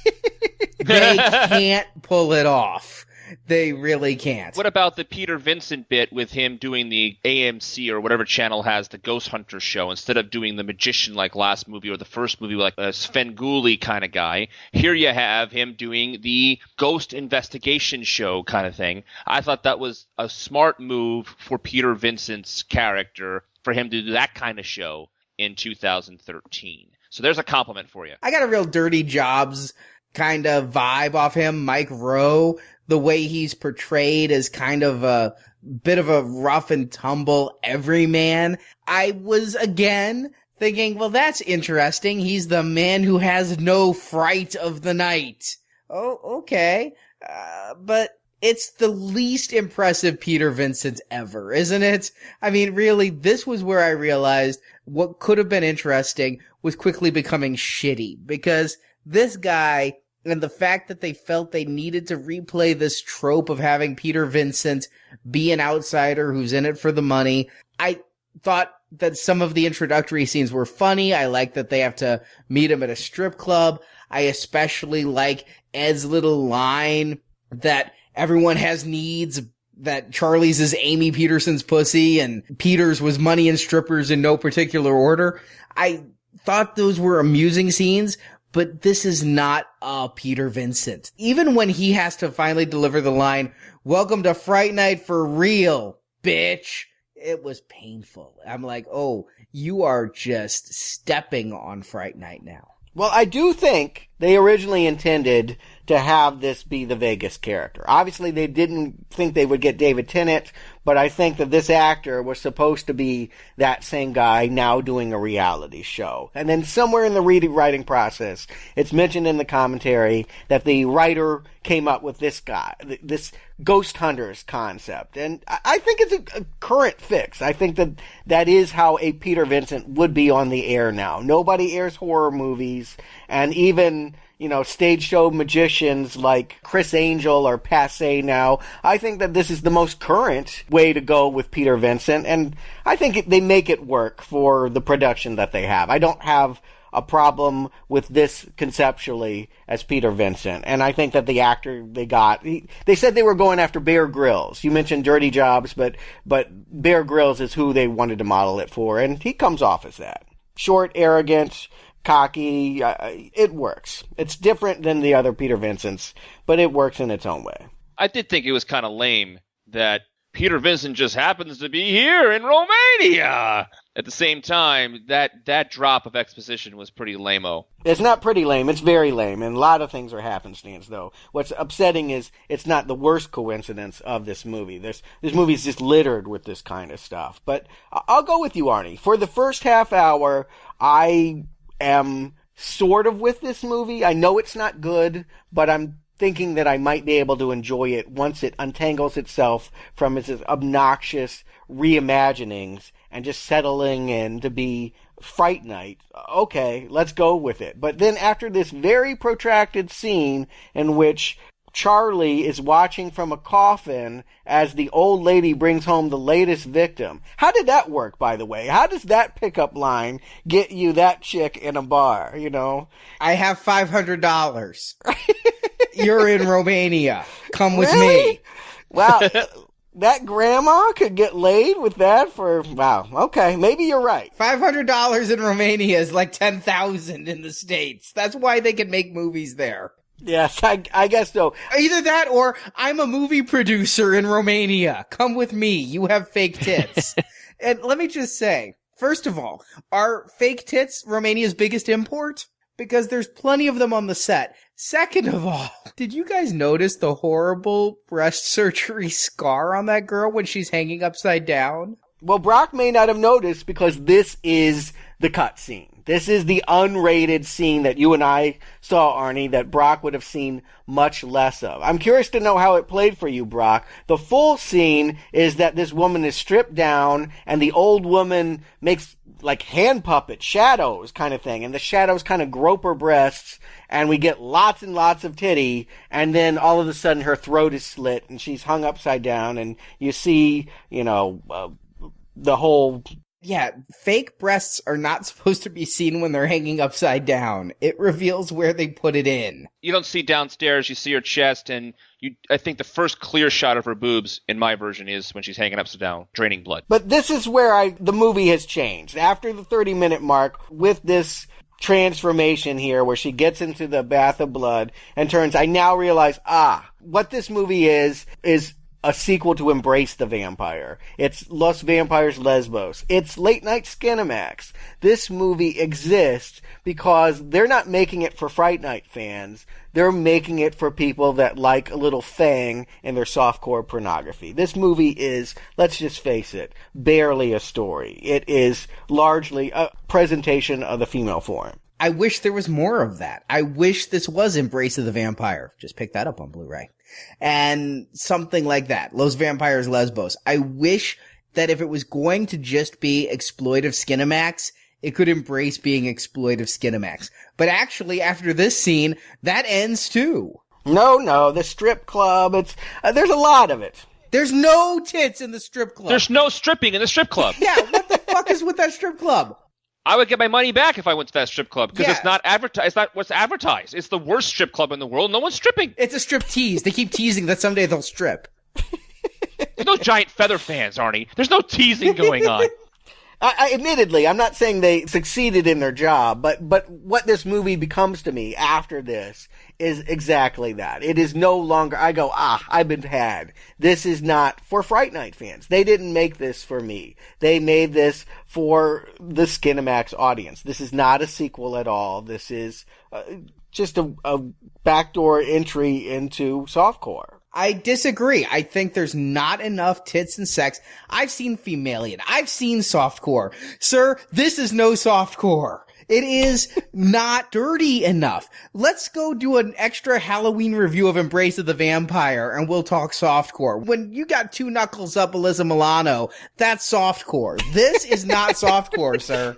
They can't pull it off. They really can't. What about the Peter Vincent bit with him doing the AMC or whatever channel has the Ghost Hunter show instead of doing the magician like last movie or the first movie like a Svengoolie kind of guy? Here you have him doing the ghost investigation show kind of thing. I thought that was a smart move for Peter Vincent's character for him to do that kind of show in 2013. So there's a compliment for you. I got a real Dirty Jobs kind of vibe off him. Mike Rowe, the way he's portrayed as kind of a bit of a rough and tumble everyman, I was again thinking, well, that's interesting. He's the man who has no fright of the night. Oh, okay. But it's the least impressive Peter Vincent ever, isn't it? I mean, really, this was where I realized what could have been interesting was quickly becoming shitty, because this guy, and the fact that they felt they needed to replay this trope of having Peter Vincent be an outsider who's in it for the money, I thought that some of the introductory scenes were funny. I like that they have to meet him at a strip club. I especially like Ed's little line that everyone has needs, that Charlie's is Amy Peterson's pussy and Peter's was money and strippers in no particular order. I thought those were amusing scenes, but this is not Peter Vincent. Even when he has to finally deliver the line, "Welcome to Fright Night for real, bitch," it was painful. I'm like, oh, you are just stepping on Fright Night now. Well, I do think they originally intended to have this be the Vegas character. Obviously, they didn't think they would get David Tennant, but I think that this actor was supposed to be that same guy now doing a reality show. And then somewhere in the writing process, it's mentioned in the commentary that the writer came up with this guy, this ghost hunters concept. And I think it's a current fix. I think that that is how a Peter Vincent would be on the air now. Nobody airs horror movies, and even, stage show magicians like Chris Angel are passé now. I think that this is the most current way to go with Peter Vincent, and I think they make it work for the production that they have. I don't have a problem with this conceptually as Peter Vincent, and I think that the actor they got, they said they were going after Bear Grylls. You mentioned Dirty Jobs, but Bear Grylls is who they wanted to model it for, and he comes off as that. Short, arrogant, cocky, it works. It's different than the other Peter Vincents, but it works in its own way. I did think it was kind of lame that Peter Vincent just happens to be here in Romania. At the same time, that drop of exposition was pretty lame-o. It's not pretty lame, it's very lame, and a lot of things are happenstance, though. What's upsetting is it's not the worst coincidence of this movie. This movie's just littered with this kind of stuff. But I'll go with you, Arnie. For the first half hour, I am sort of with this movie. I know it's not good, but I'm thinking that I might be able to enjoy it once it untangles itself from its obnoxious reimaginings and just settling in to be Fright Night. Okay, let's go with it. But then after this very protracted scene in which Charlie is watching from a coffin as the old lady brings home the latest victim. How did that work, by the way? How does that pickup line get you that chick in a bar, I have $500. You're in Romania. Come with really? me. Wow. That grandma could get laid with that wow. Okay, maybe you're right. $500 in Romania is like $10,000 in the States. That's why they can make movies there. Yes, I guess so. Either that or I'm a movie producer in Romania. Come with me. You have fake tits. And let me just say, first of all, are fake tits Romania's biggest import? Because there's plenty of them on the set. Second of all, did you guys notice the horrible breast surgery scar on that girl when she's hanging upside down? Well, Brock may not have noticed because this is the cut scene. This is the unrated scene that you and I saw, Arnie, that Brock would have seen much less of. I'm curious to know how it played for you, Brock. The full scene is that this woman is stripped down and the old woman makes like hand puppet shadows kind of thing, and the shadows kind of grope her breasts, and we get lots and lots of titty, and then all of a sudden her throat is slit and she's hung upside down, and you see, the whole... Yeah, fake breasts are not supposed to be seen when they're hanging upside down. It reveals where they put it in. You don't see downstairs, you see her chest, and I think the first clear shot of her boobs in my version is when she's hanging upside down, draining blood. But this is where the movie has changed. After the 30-minute mark, with this transformation here where she gets into the bath of blood and turns, I now realize, what this movie is a sequel to Embrace the Vampire. It's Los Vampires Lesbos. It's Late Night Skinamax. This movie exists because they're not making it for Fright Night fans. They're making it for people that like a little fang in their softcore pornography. This movie is, let's just face it, barely a story. It is largely a presentation of the female form. I wish there was more of that. I wish this was Embrace of the Vampire. Just pick that up on Blu-ray. And something like that. Los Vampires Lesbos. I wish that if it was going to just be exploitive Skinamax, it could embrace being exploitive Skinamax. But actually, after this scene, that ends too. No, the strip club, there's a lot of it. There's no tits in the strip club. There's no stripping in the strip club. Yeah, what the fuck is with that strip club? I would get my money back if I went to that strip club because Yeah. it's not advertised. It's not what's advertised. It's the worst strip club in the world. No one's stripping. It's a strip tease. They keep teasing that someday they'll strip. There's no giant feather fans, Arnie. There's no teasing going on. Admittedly, I'm not saying they succeeded in their job, but what this movie becomes to me after this is exactly that. It is no longer, I go, I've been had. This is not for Fright Night fans. They didn't make this for me. They made this for the Skinamax audience. This is not a sequel at all. This is just a backdoor entry into softcore. I disagree. I think there's not enough tits and sex. I've seen Femalian. I've seen softcore. Sir, this is no softcore. It is not dirty enough. Let's go do an extra Halloween review of Embrace of the Vampire and we'll talk softcore. When you got two knuckles up Alyssa Milano, that's softcore. This is not softcore, sir.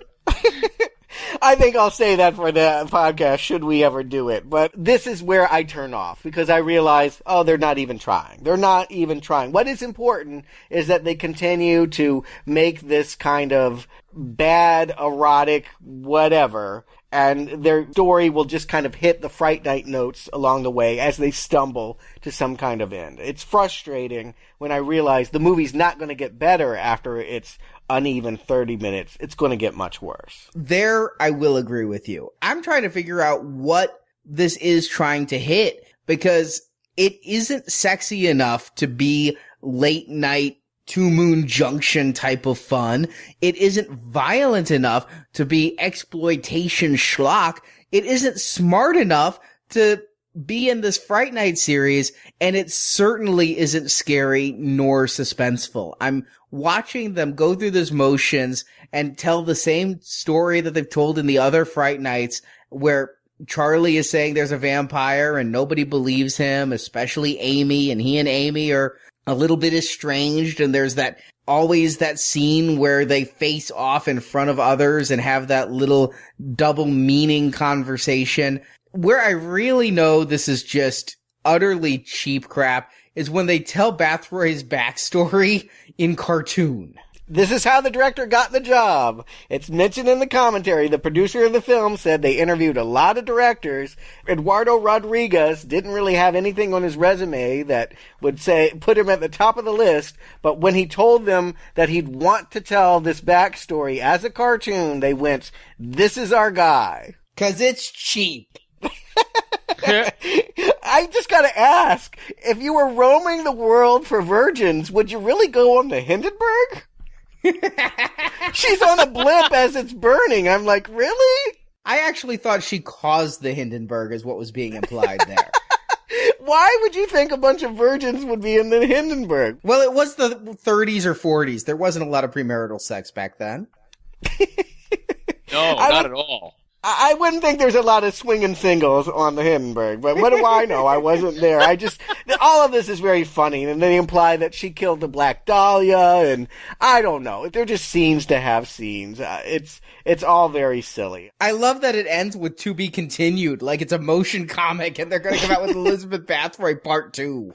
I think I'll say that for the podcast, should we ever do it. But this is where I turn off, because I realize, they're not even trying. They're not even trying. What is important is that they continue to make this kind of bad, erotic, whatever, and their story will just kind of hit the Fright Night notes along the way as they stumble to some kind of end. It's frustrating when I realize the movie's not going to get better after its uneven 30 minutes. It's going to get much worse. There, I will agree with you. I'm trying to figure out what this is trying to hit, because it isn't sexy enough to be late night Two Moon Junction type of fun. It isn't violent enough to be exploitation schlock. It isn't smart enough to be in this Fright Night series, and it certainly isn't scary nor suspenseful. I'm watching them go through those motions and tell the same story that they've told in the other Fright Nights, where Charlie is saying there's a vampire and nobody believes him, especially Amy, and he and Amy are a little bit estranged, and there's always that scene where they face off in front of others and have that little double meaning conversation. Where I really know this is just utterly cheap crap is when they tell Bathroy's backstory in cartoon. This is how the director got the job. It's mentioned in the commentary. The producer of the film said they interviewed a lot of directors. Eduardo Rodriguez didn't really have anything on his resume that would put him at the top of the list, but when he told them that he'd want to tell this backstory as a cartoon, they went, "This is our guy." 'Cause it's cheap. I just gotta ask, if you were roaming the world for virgins, would you really go on the Hindenburg? She's on a blimp as it's burning. I'm like, really? I actually thought she caused the Hindenburg, is what was being implied there. Why would you think a bunch of virgins would be in the Hindenburg? Well, it was the 30s or 40s. There wasn't a lot of premarital sex back then. No, not at all. I wouldn't think there's a lot of swinging singles on the Hindenburg, but what do I know? I wasn't there. All of this is very funny, and they imply that she killed the Black Dahlia, and I don't know. They're just scenes to have scenes. It's all very silly. I love that it ends with "to be continued," like it's a motion comic, and they're going to come out with Elizabeth Bathory Part 2.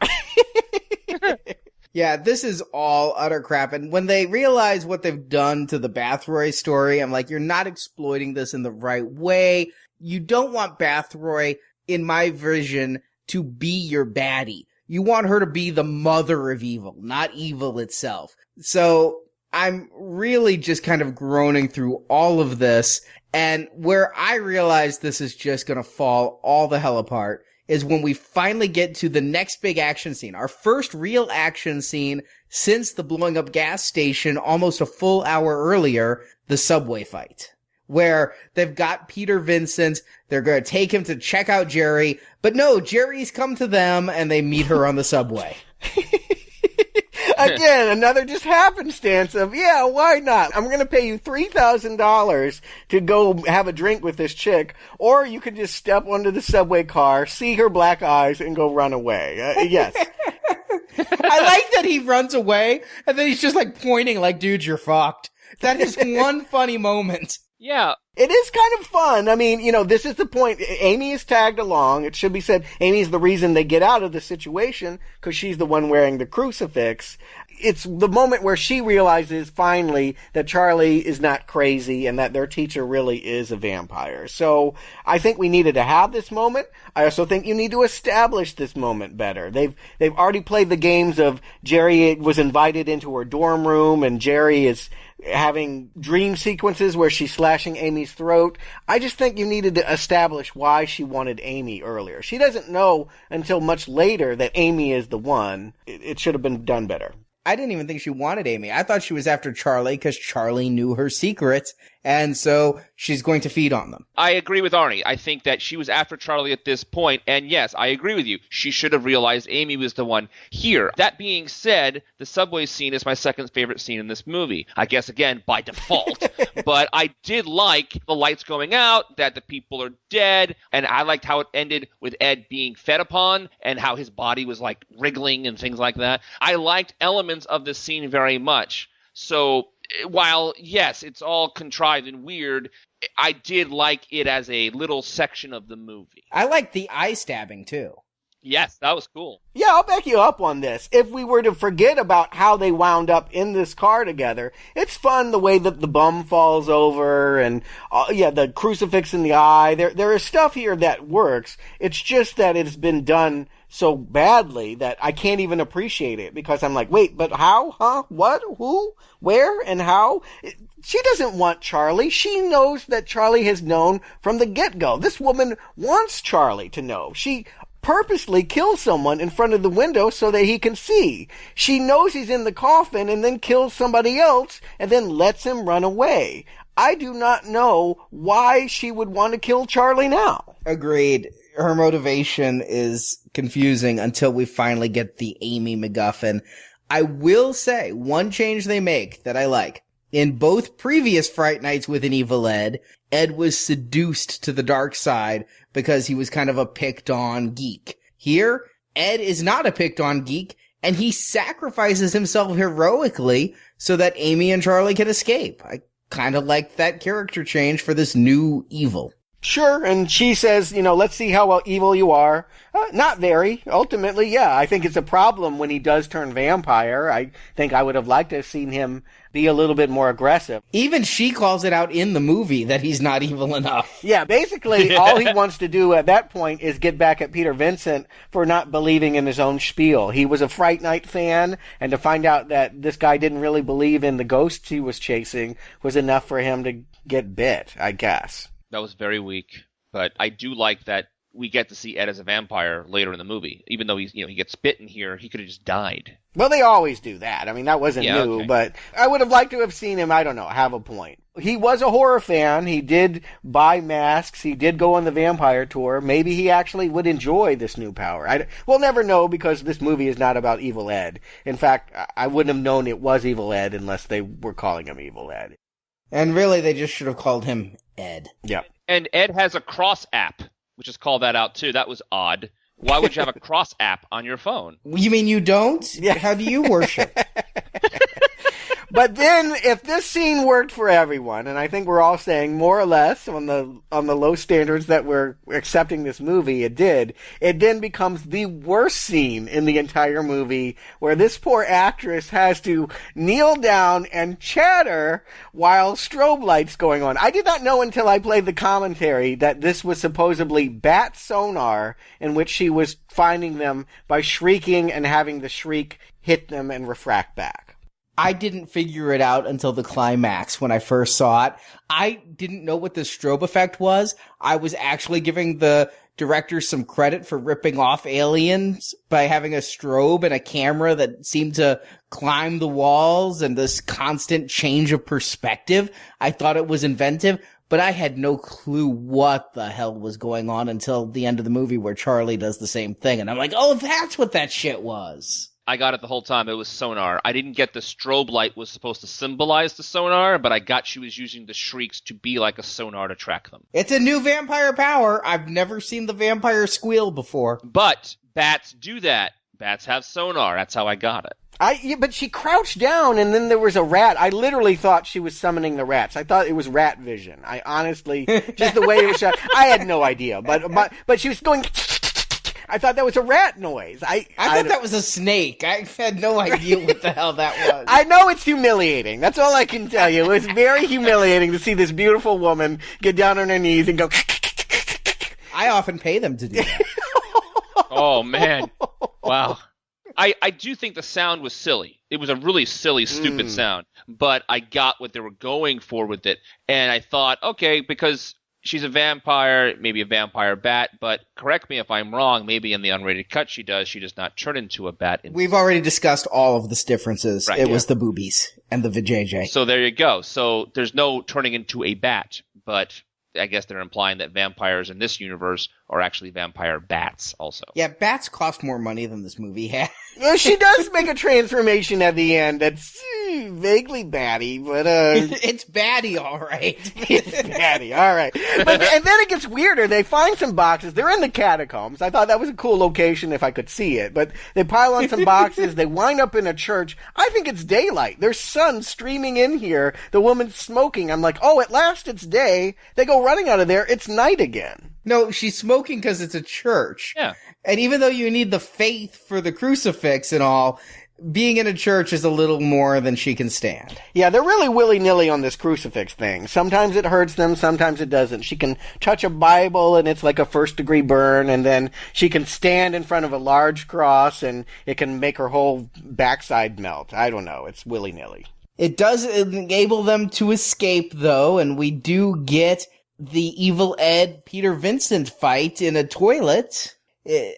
Yeah, this is all utter crap. And when they realize what they've done to the Bathroy story, I'm like, you're not exploiting this in the right way. You don't want Bathroy, in my vision, to be your baddie. You want her to be the mother of evil, not evil itself. So I'm really just kind of groaning through all of this. And where I realize this is just going to fall all the hell apart is when we finally get to the next big action scene. Our first real action scene since the blowing up gas station almost a full hour earlier, the subway fight. Where they've got Peter Vincent, they're going to take him to check out Jerry, but no, Jerry's come to them and they meet her on the subway. Again, another just happenstance of, yeah, why not? I'm going to pay you $3,000 to go have a drink with this chick, or you can just step onto the subway car, see her black eyes, and go run away. Yes. I like that he runs away, and then he's just like pointing like, dude, you're fucked. That is one funny moment. Yeah. It is kind of fun. I mean, you know, this is the point. Amy is tagged along. It should be said Amy's the reason they get out of the situation because she's the one wearing the crucifix. It's the moment where she realizes finally that Charlie is not crazy and that their teacher really is a vampire. So I think we needed to have this moment. I also think you need to establish this moment better. They've already played the games of Jerry was invited into her dorm room and Jerry is having dream sequences where she's slashing Amy's throat. I just think you needed to establish why she wanted Amy earlier. She doesn't know until much later that Amy is the one. It should have been done better. I didn't even think she wanted Amy. I thought she was after Charlie because Charlie knew her secrets, and so she's going to feed on them. I agree with Arnie. I think that she was after Charlie at this point, and yes, I agree with you. She should have realized Amy was the one here. That being said, the subway scene is my second favorite scene in this movie. I guess, again, by default. But I did like the lights going out, that the people are dead, and I liked how it ended with Ed being fed upon and how his body was, like, wriggling and things like that. I liked elements of this scene very much. So while, yes, it's all contrived and weird, I did like it as a little section of the movie. I liked the eye stabbing, too. Yes, that was cool. Yeah, I'll back you up on this. If we were to forget about how they wound up in this car together, it's fun the way that the bum falls over and, the crucifix in the eye. There is stuff here that works. It's just that it's been done so badly that I can't even appreciate it because I'm like, wait, but how? Huh? What? Who? Where? And how? She doesn't want Charlie. She knows that Charlie has known from the get-go. This woman wants Charlie to know. She purposely kills someone in front of the window so that he can see. She knows he's in the coffin and then kills somebody else and then lets him run away. I do not know why she would want to kill Charlie now. Agreed. Her motivation is confusing until we finally get the Amy MacGuffin. I will say one change they make that I like. In both previous Fright Nights with an Evil Ed, Ed was seduced to the dark side because he was kind of a picked-on geek. Here, Ed is not a picked-on geek, and he sacrifices himself heroically so that Amy and Charlie can escape. I kind of like that character change for this new evil. Sure, and she says, let's see how evil you are. Not very. Ultimately, yeah, I think it's a problem when he does turn vampire. I think I would have liked to have seen him be a little bit more aggressive. Even she calls it out in the movie that he's not evil enough. Yeah, basically, all he wants to do at that point is get back at Peter Vincent for not believing in his own spiel. He was a Fright Night fan, and to find out that this guy didn't really believe in the ghosts he was chasing was enough for him to get bit, I guess. That was very weak, but I do like that we get to see Ed as a vampire later in the movie. Even though he gets bitten here, he could have just died. Well, they always do that. I mean, that wasn't new, okay. But I would have liked to have seen him, I don't know, have a point. He was a horror fan. He did buy masks. He did go on the vampire tour. Maybe he actually would enjoy this new power. We'll never know because this movie is not about Evil Ed. In fact, I wouldn't have known it was Evil Ed unless they were calling him Evil Ed. And really, they just should have called him Ed. Yeah. And Ed has a cross app, which is called that out too. That was odd. Why would you have a cross app on your phone? You mean you don't? Yeah. How do you worship? But then, if this scene worked for everyone, and I think we're all saying more or less on the low standards that we're accepting this movie, it did. It then becomes the worst scene in the entire movie, where this poor actress has to kneel down and chatter while strobe lights going on. I did not know until I played the commentary that this was supposedly bat sonar, in which she was finding them by shrieking and having the shriek hit them and refract back. I didn't figure it out until the climax when I first saw it. I didn't know what the strobe effect was. I was actually giving the director some credit for ripping off Aliens by having a strobe and a camera that seemed to climb the walls and this constant change of perspective. I thought it was inventive, but I had no clue what the hell was going on until the end of the movie where Charlie does the same thing. And I'm like, oh, that's what that shit was. I got it the whole time. It was sonar. I didn't get the strobe light was supposed to symbolize the sonar, but I got she was using the shrieks to be like a sonar to track them. It's a new vampire power. I've never seen the vampire squeal before. But bats do that. Bats have sonar. That's how I got it. But she crouched down, and then there was a rat. I literally thought she was summoning the rats. I thought it was rat vision. I honestly, just the way it was shot, I had no idea. But she was going. I thought that was a rat noise. I thought that was a snake. I had no idea what the hell that was. I know it's humiliating. That's all I can tell you. It was very humiliating to see this beautiful woman get down on her knees and go. I often pay them to do that. Oh, man. Wow. I do think the sound was silly. It was a really silly, stupid sound. But I got what they were going for with it. And I thought, okay, because she's a vampire, maybe a vampire bat, but correct me if I'm wrong, maybe in the unrated cut she does not turn into a bat. We've already discussed all of this differences. Right, it was the boobies and the vajayjay. So there you go. So there's no turning into a bat, but I guess they're implying that vampires in this universe are actually vampire bats also. Yeah, bats cost more money than this movie had. Well, she does make a transformation at the end that's vaguely batty, but it's batty, all right. It's batty, all right. And then it gets weirder. They find some boxes. They're in the catacombs. I thought that was a cool location if I could see it. But they pile on some boxes. They wind up in a church. I think it's daylight. There's sun streaming in here. The woman's smoking. I'm like, oh, at last it's day. They go running out of there. It's night again. No, she's smoking because it's a church. Yeah. And even though you need the faith for the crucifix and all, being in a church is a little more than she can stand. Yeah, they're really willy-nilly on this crucifix thing. Sometimes it hurts them, sometimes it doesn't. She can touch a Bible and it's like a first-degree burn, and then she can stand in front of a large cross and it can make her whole backside melt. I don't know. It's willy-nilly. It does enable them to escape, though, and we do get the Evil Ed Peter Vincent fight in a toilet,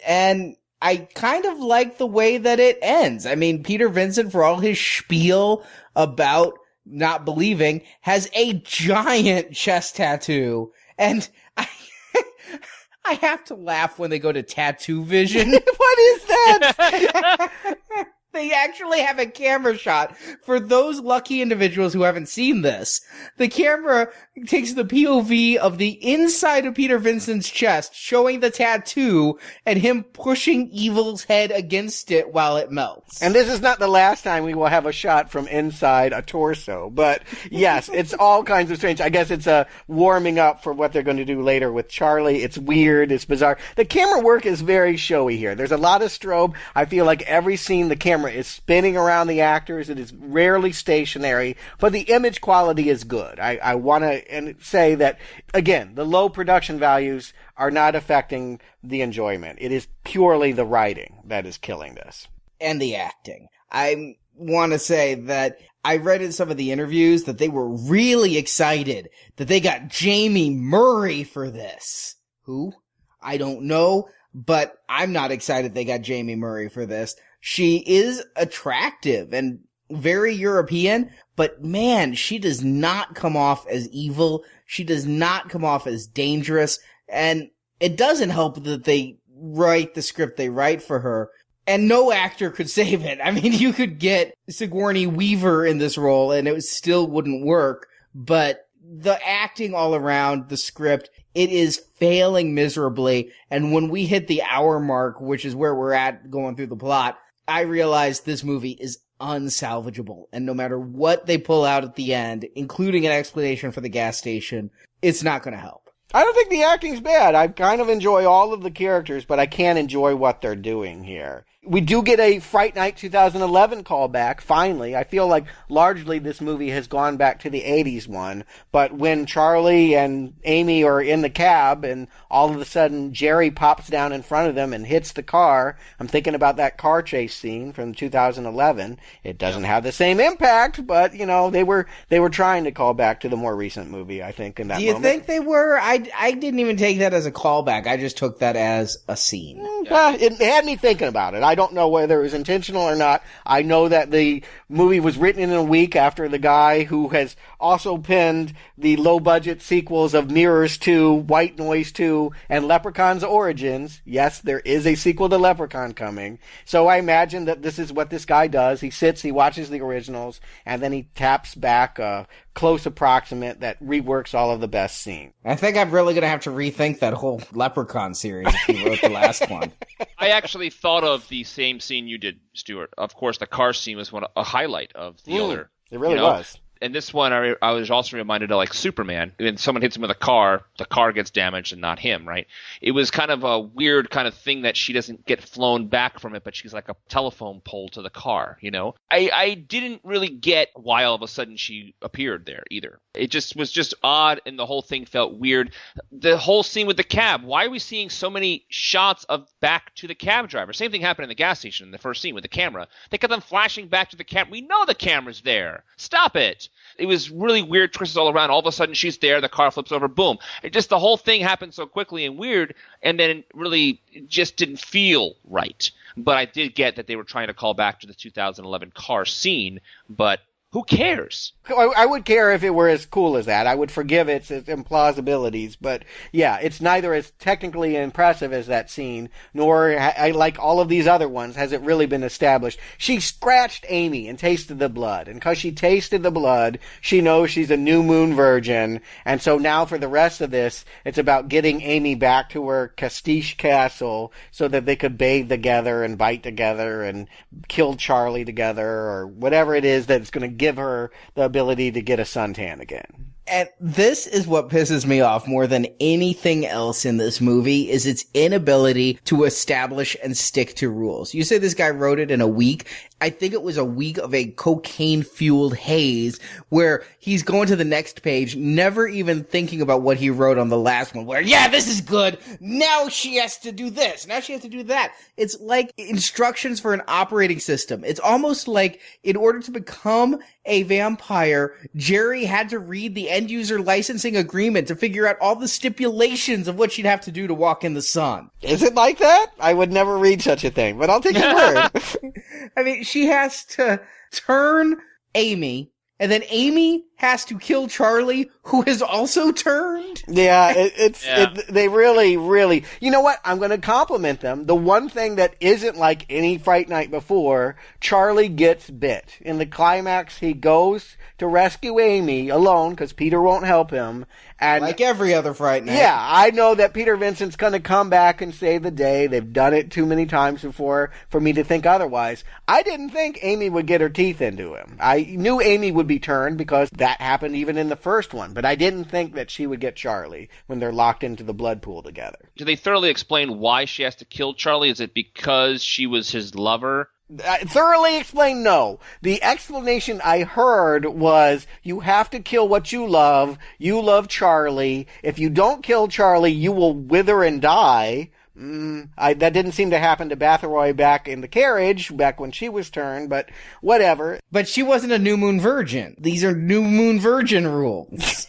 and I kind of like the way that it ends. I mean, Peter Vincent, for all his spiel about not believing, has a giant chest tattoo, and I have to laugh when they go to Tattoo Vision. What is that? They actually have a camera shot for those lucky individuals who haven't seen this. The camera takes the POV of the inside of Peter Vincent's chest, showing the tattoo and him pushing Evil's head against it while it melts. And this is not the last time we will have a shot from inside a torso, but yes, it's all kinds of strange. I guess it's a warming up for what they're going to do later with Charlie. It's weird. It's bizarre. The camera work is very showy here. There's a lot of strobe. I feel like every scene the camera is spinning around the actors. It is rarely stationary, but the image quality is good. I want to say that, again, the low production values are not affecting the enjoyment. It is purely the writing that is killing this. And the acting. I want to say that I read in some of the interviews that they were really excited that they got Jamie Murray for this. Who? I don't know, but I'm not excited they got Jamie Murray for this. She is attractive and very European, but man, she does not come off as evil. She does not come off as dangerous. And it doesn't help that they write the script they write for her. And no actor could save it. I mean, you could get Sigourney Weaver in this role and it still wouldn't work. But the acting all around, the script, it is failing miserably. And when we hit the hour mark, which is where we're at going through the plot, I realized this movie is unsalvageable. And no matter what they pull out at the end, including an explanation for the gas station, it's not going to help. I don't think the acting's bad. I kind of enjoy all of the characters, but I can't enjoy what they're doing here. We do get a Fright Night 2011 callback, finally. I feel like largely this movie has gone back to the 80s one, but when Charlie and Amy are in the cab and all of a sudden Jerry pops down in front of them and hits the car, I'm thinking about that car chase scene from 2011. It doesn't have the same impact, but, you know, they were trying to call back to the more recent movie, I think, in that moment. Do you think they were? I didn't even take that as a callback. I just took that as a scene. It had me thinking about it. I don't know whether it was intentional or not. I know that the movie was written in a week after the guy who has also penned the low-budget sequels of Mirrors 2, White Noise 2, and Leprechaun's Origins. Yes, there is a sequel to Leprechaun coming. So I imagine that this is what this guy does. He sits, he watches the originals, and then he taps back a close approximate that reworks all of the best scenes. I think I'm really going to have to rethink that whole Leprechaun series if he wrote the last one. I actually thought of the same scene you did, Stuart. Of course, the car scene was a highlight of the other. It really was. And this one, I was also reminded of, like, Superman. When someone hits him with a car, the car gets damaged and not him, right? It was kind of a weird kind of thing that she doesn't get flown back from it, but she's like a telephone pole to the car, you know? I didn't really get why all of a sudden she appeared there either. It just was just odd, and the whole thing felt weird. The whole scene with the cab, why are we seeing so many shots of back to the cab driver? Same thing happened in the gas station in the first scene with the camera. They kept on flashing back to the camera. We know the camera's there. Stop it. It was really weird twists all around. All of a sudden she's there, the car flips over, boom. It just, the whole thing happened so quickly and weird, and then really just didn't feel right. But I did get that they were trying to call back to the 2011 car scene, but who cares? I would care if it were as cool as that. I would forgive its implausibilities, but yeah, it's neither as technically impressive as that scene, nor, like all of these other ones, has it really been established. She scratched Amy and tasted the blood, and because she tasted the blood, she knows she's a new moon virgin, and so now for the rest of this, it's about getting Amy back to her Castiche castle so that they could bathe together and bite together and kill Charlie together, or whatever it is that's going to give her the ability to get a suntan again. And this is what pisses me off more than anything else in this movie, is its inability to establish and stick to rules. You say this guy wrote it in a week. I think it was a week of a cocaine-fueled haze where he's going to the next page, never even thinking about what he wrote on the last one, where, yeah, this is good. Now she has to do this. Now she has to do that. It's like instructions for an operating system. It's almost like in order to become a vampire, Jerry had to read the end-user licensing agreement to figure out all the stipulations of what she'd have to do to walk in the sun. Is it like that? I would never read such a thing, but I'll take your word. I mean, she has to turn Amy, and then Amy has to kill Charlie, who has also turned. Yeah, they really, you know what? I'm going to compliment them. The one thing that isn't like any Fright Night before, Charlie gets bit. In the climax, he goes to rescue Amy alone, because Peter won't help him. And like every other Fright Night. Yeah, I know that Peter Vincent's going to come back and save the day. They've done it too many times before for me to think otherwise. I didn't think Amy would get her teeth into him. I knew Amy would be turned because that happened even in the first one, but I didn't think that she would get Charlie when they're locked into the blood pool together. Do they thoroughly explain why she has to kill Charlie? Is it because she was his lover? Thoroughly explained, no. The explanation I heard was, you have to kill what you love. You love Charlie. If you don't kill Charlie, you will wither and die. That didn't seem to happen to Bathory back in the carriage, back when she was turned, but whatever. But she wasn't a new moon virgin. These are new moon virgin rules.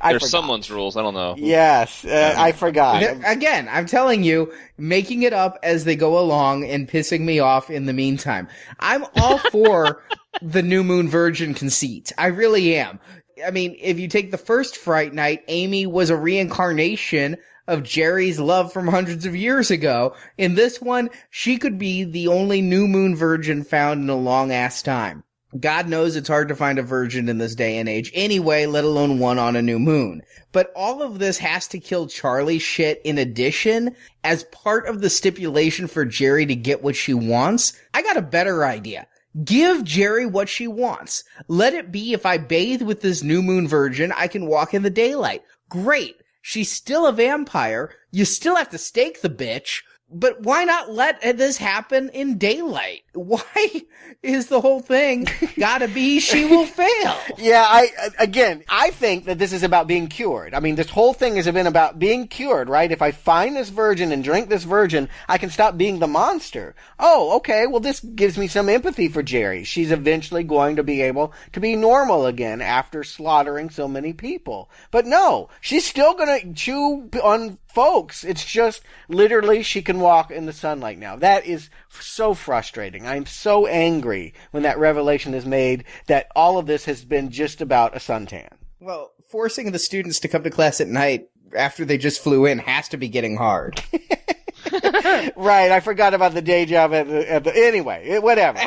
There's someone's rules. I don't know. Yes, I forgot. Again, I'm telling you, making it up as they go along and pissing me off in the meantime. I'm all for the new moon virgin conceit. I really am. I mean, if you take the first Fright Night, Amy was a reincarnation of Jerry's love from hundreds of years ago. In this one, she could be the only new moon virgin found in a long-ass time. God knows it's hard to find a virgin in this day and age anyway, let alone one on a new moon. But all of this has to kill Charlie shit in addition as part of the stipulation for Jerry to get what she wants. I got a better idea. Give Jerry what she wants. Let it be, if I bathe with this new moon virgin, I can walk in the daylight. great. She's still a vampire. You still have to stake the bitch. But why not let this happen in daylight? Why is the whole thing gotta be she will fail? Yeah, I think that this is about being cured. I mean, this whole thing has been about being cured, right? If I find this virgin and drink this virgin, I can stop being the monster. Oh, okay, well this gives me some empathy for Jerry. She's eventually going to be able to be normal again after slaughtering so many people. But no, she's still gonna chew on folks. It's just literally she can walk in the sunlight now. That is so frustrating. I'm so angry when that revelation is made that all of this has been just about a suntan. Well, forcing the students to come to class at night after they just flew in has to be getting hard. Right, I forgot about the day job anyway, whatever.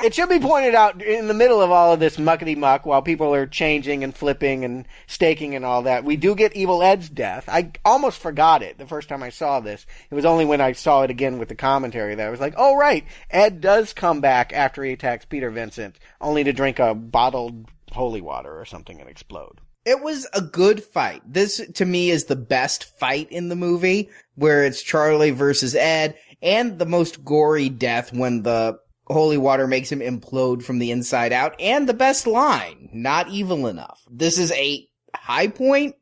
It should be pointed out in the middle of all of this muckety-muck, while people are changing and flipping and staking and all that, we do get Evil Ed's death. I almost forgot it the first time I saw this. It was only when I saw it again with the commentary that I was like, oh right, Ed does come back after he attacks Peter Vincent, only to drink a bottled holy water or something and explode. It was a good fight. This, to me, is the best fight in the movie, where it's Charlie versus Ed, and the most gory death when the holy water makes him implode from the inside out, and the best line, not evil enough. This is a high point.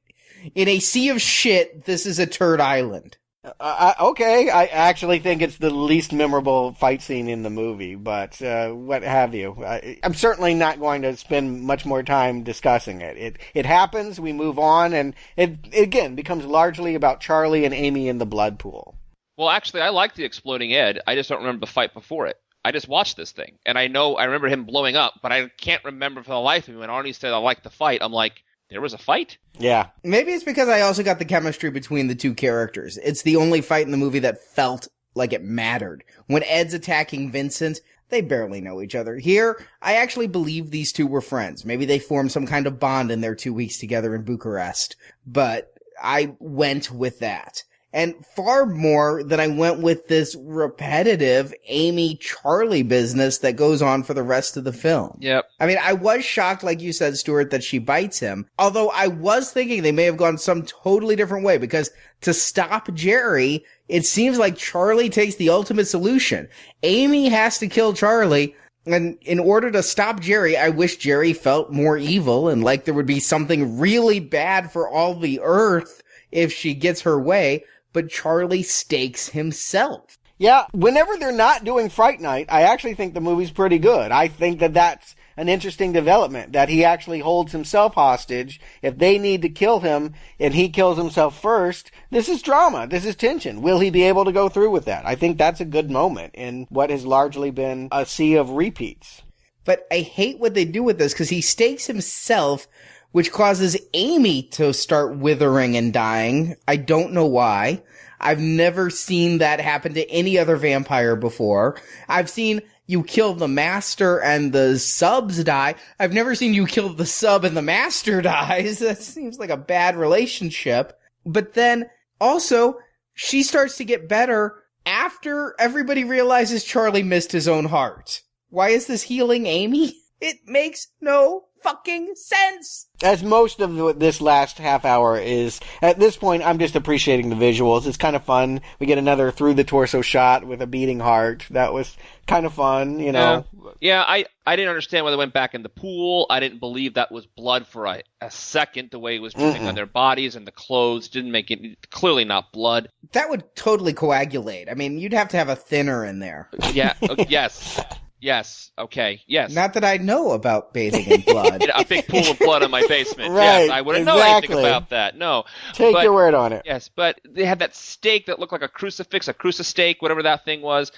In a sea of shit, this is a turd island. Okay, I actually think it's the least memorable fight scene in the movie, but what have you. I'm certainly not going to spend much more time discussing it. It happens, we move on, and it again becomes largely about Charlie and Amy in the blood pool. Well, actually, I like the exploding Ed. I just don't remember the fight before it. I just watched this thing, and I remember him blowing up, but I can't remember for the life of me when Arnie said I liked the fight. I'm like, there was a fight? Yeah. Maybe it's because I also got the chemistry between the two characters. It's the only fight in the movie that felt like it mattered. When Ed's attacking Vincent, they barely know each other. Here, I actually believe these two were friends. Maybe they formed some kind of bond in their 2 weeks together in Bucharest. But I went with that. And far more than I went with this repetitive Amy-Charlie business that goes on for the rest of the film. Yep. I mean, I was shocked, like you said, Stuart, that she bites him. Although I was thinking they may have gone some totally different way, because to stop Jerry, it seems like Charlie takes the ultimate solution. Amy has to kill Charlie. And in order to stop Jerry, I wish Jerry felt more evil and like there would be something really bad for all the earth if she gets her way. But Charlie stakes himself. Yeah, whenever they're not doing Fright Night, I actually think the movie's pretty good. I think that that's an interesting development, that he actually holds himself hostage. If they need to kill him and he kills himself first, this is drama. This is tension. Will he be able to go through with that? I think that's a good moment in what has largely been a sea of repeats. But I hate what they do with this, because he stakes himself, which causes Amy to start withering and dying. I don't know why. I've never seen that happen to any other vampire before. I've seen you kill the master and the subs die. I've never seen you kill the sub and the master dies. That seems like a bad relationship. But then, also, she starts to get better after everybody realizes Charlie missed his own heart. Why is this healing Amy? It makes no fucking sense. As most of this last half hour is, at this point, I'm just appreciating the visuals. It's kind of fun. We get another through the torso shot with a beating heart. That was kind of fun, you know. Yeah, I didn't understand why they went back in the pool. I didn't believe that was blood for a second, the way it was dripping on their bodies, and the clothes didn't make it, clearly not blood. That would totally coagulate. I mean, you'd have to have a thinner in there. Yeah, yes. Yes. Okay. Yes. Not that I know about bathing in blood. A big pool of blood in my basement. Right, Yes, I wouldn't know anything about that. No. Take your word on it. Yes, but they had that stake that looked like a crucifix, a crucistake, whatever that thing was.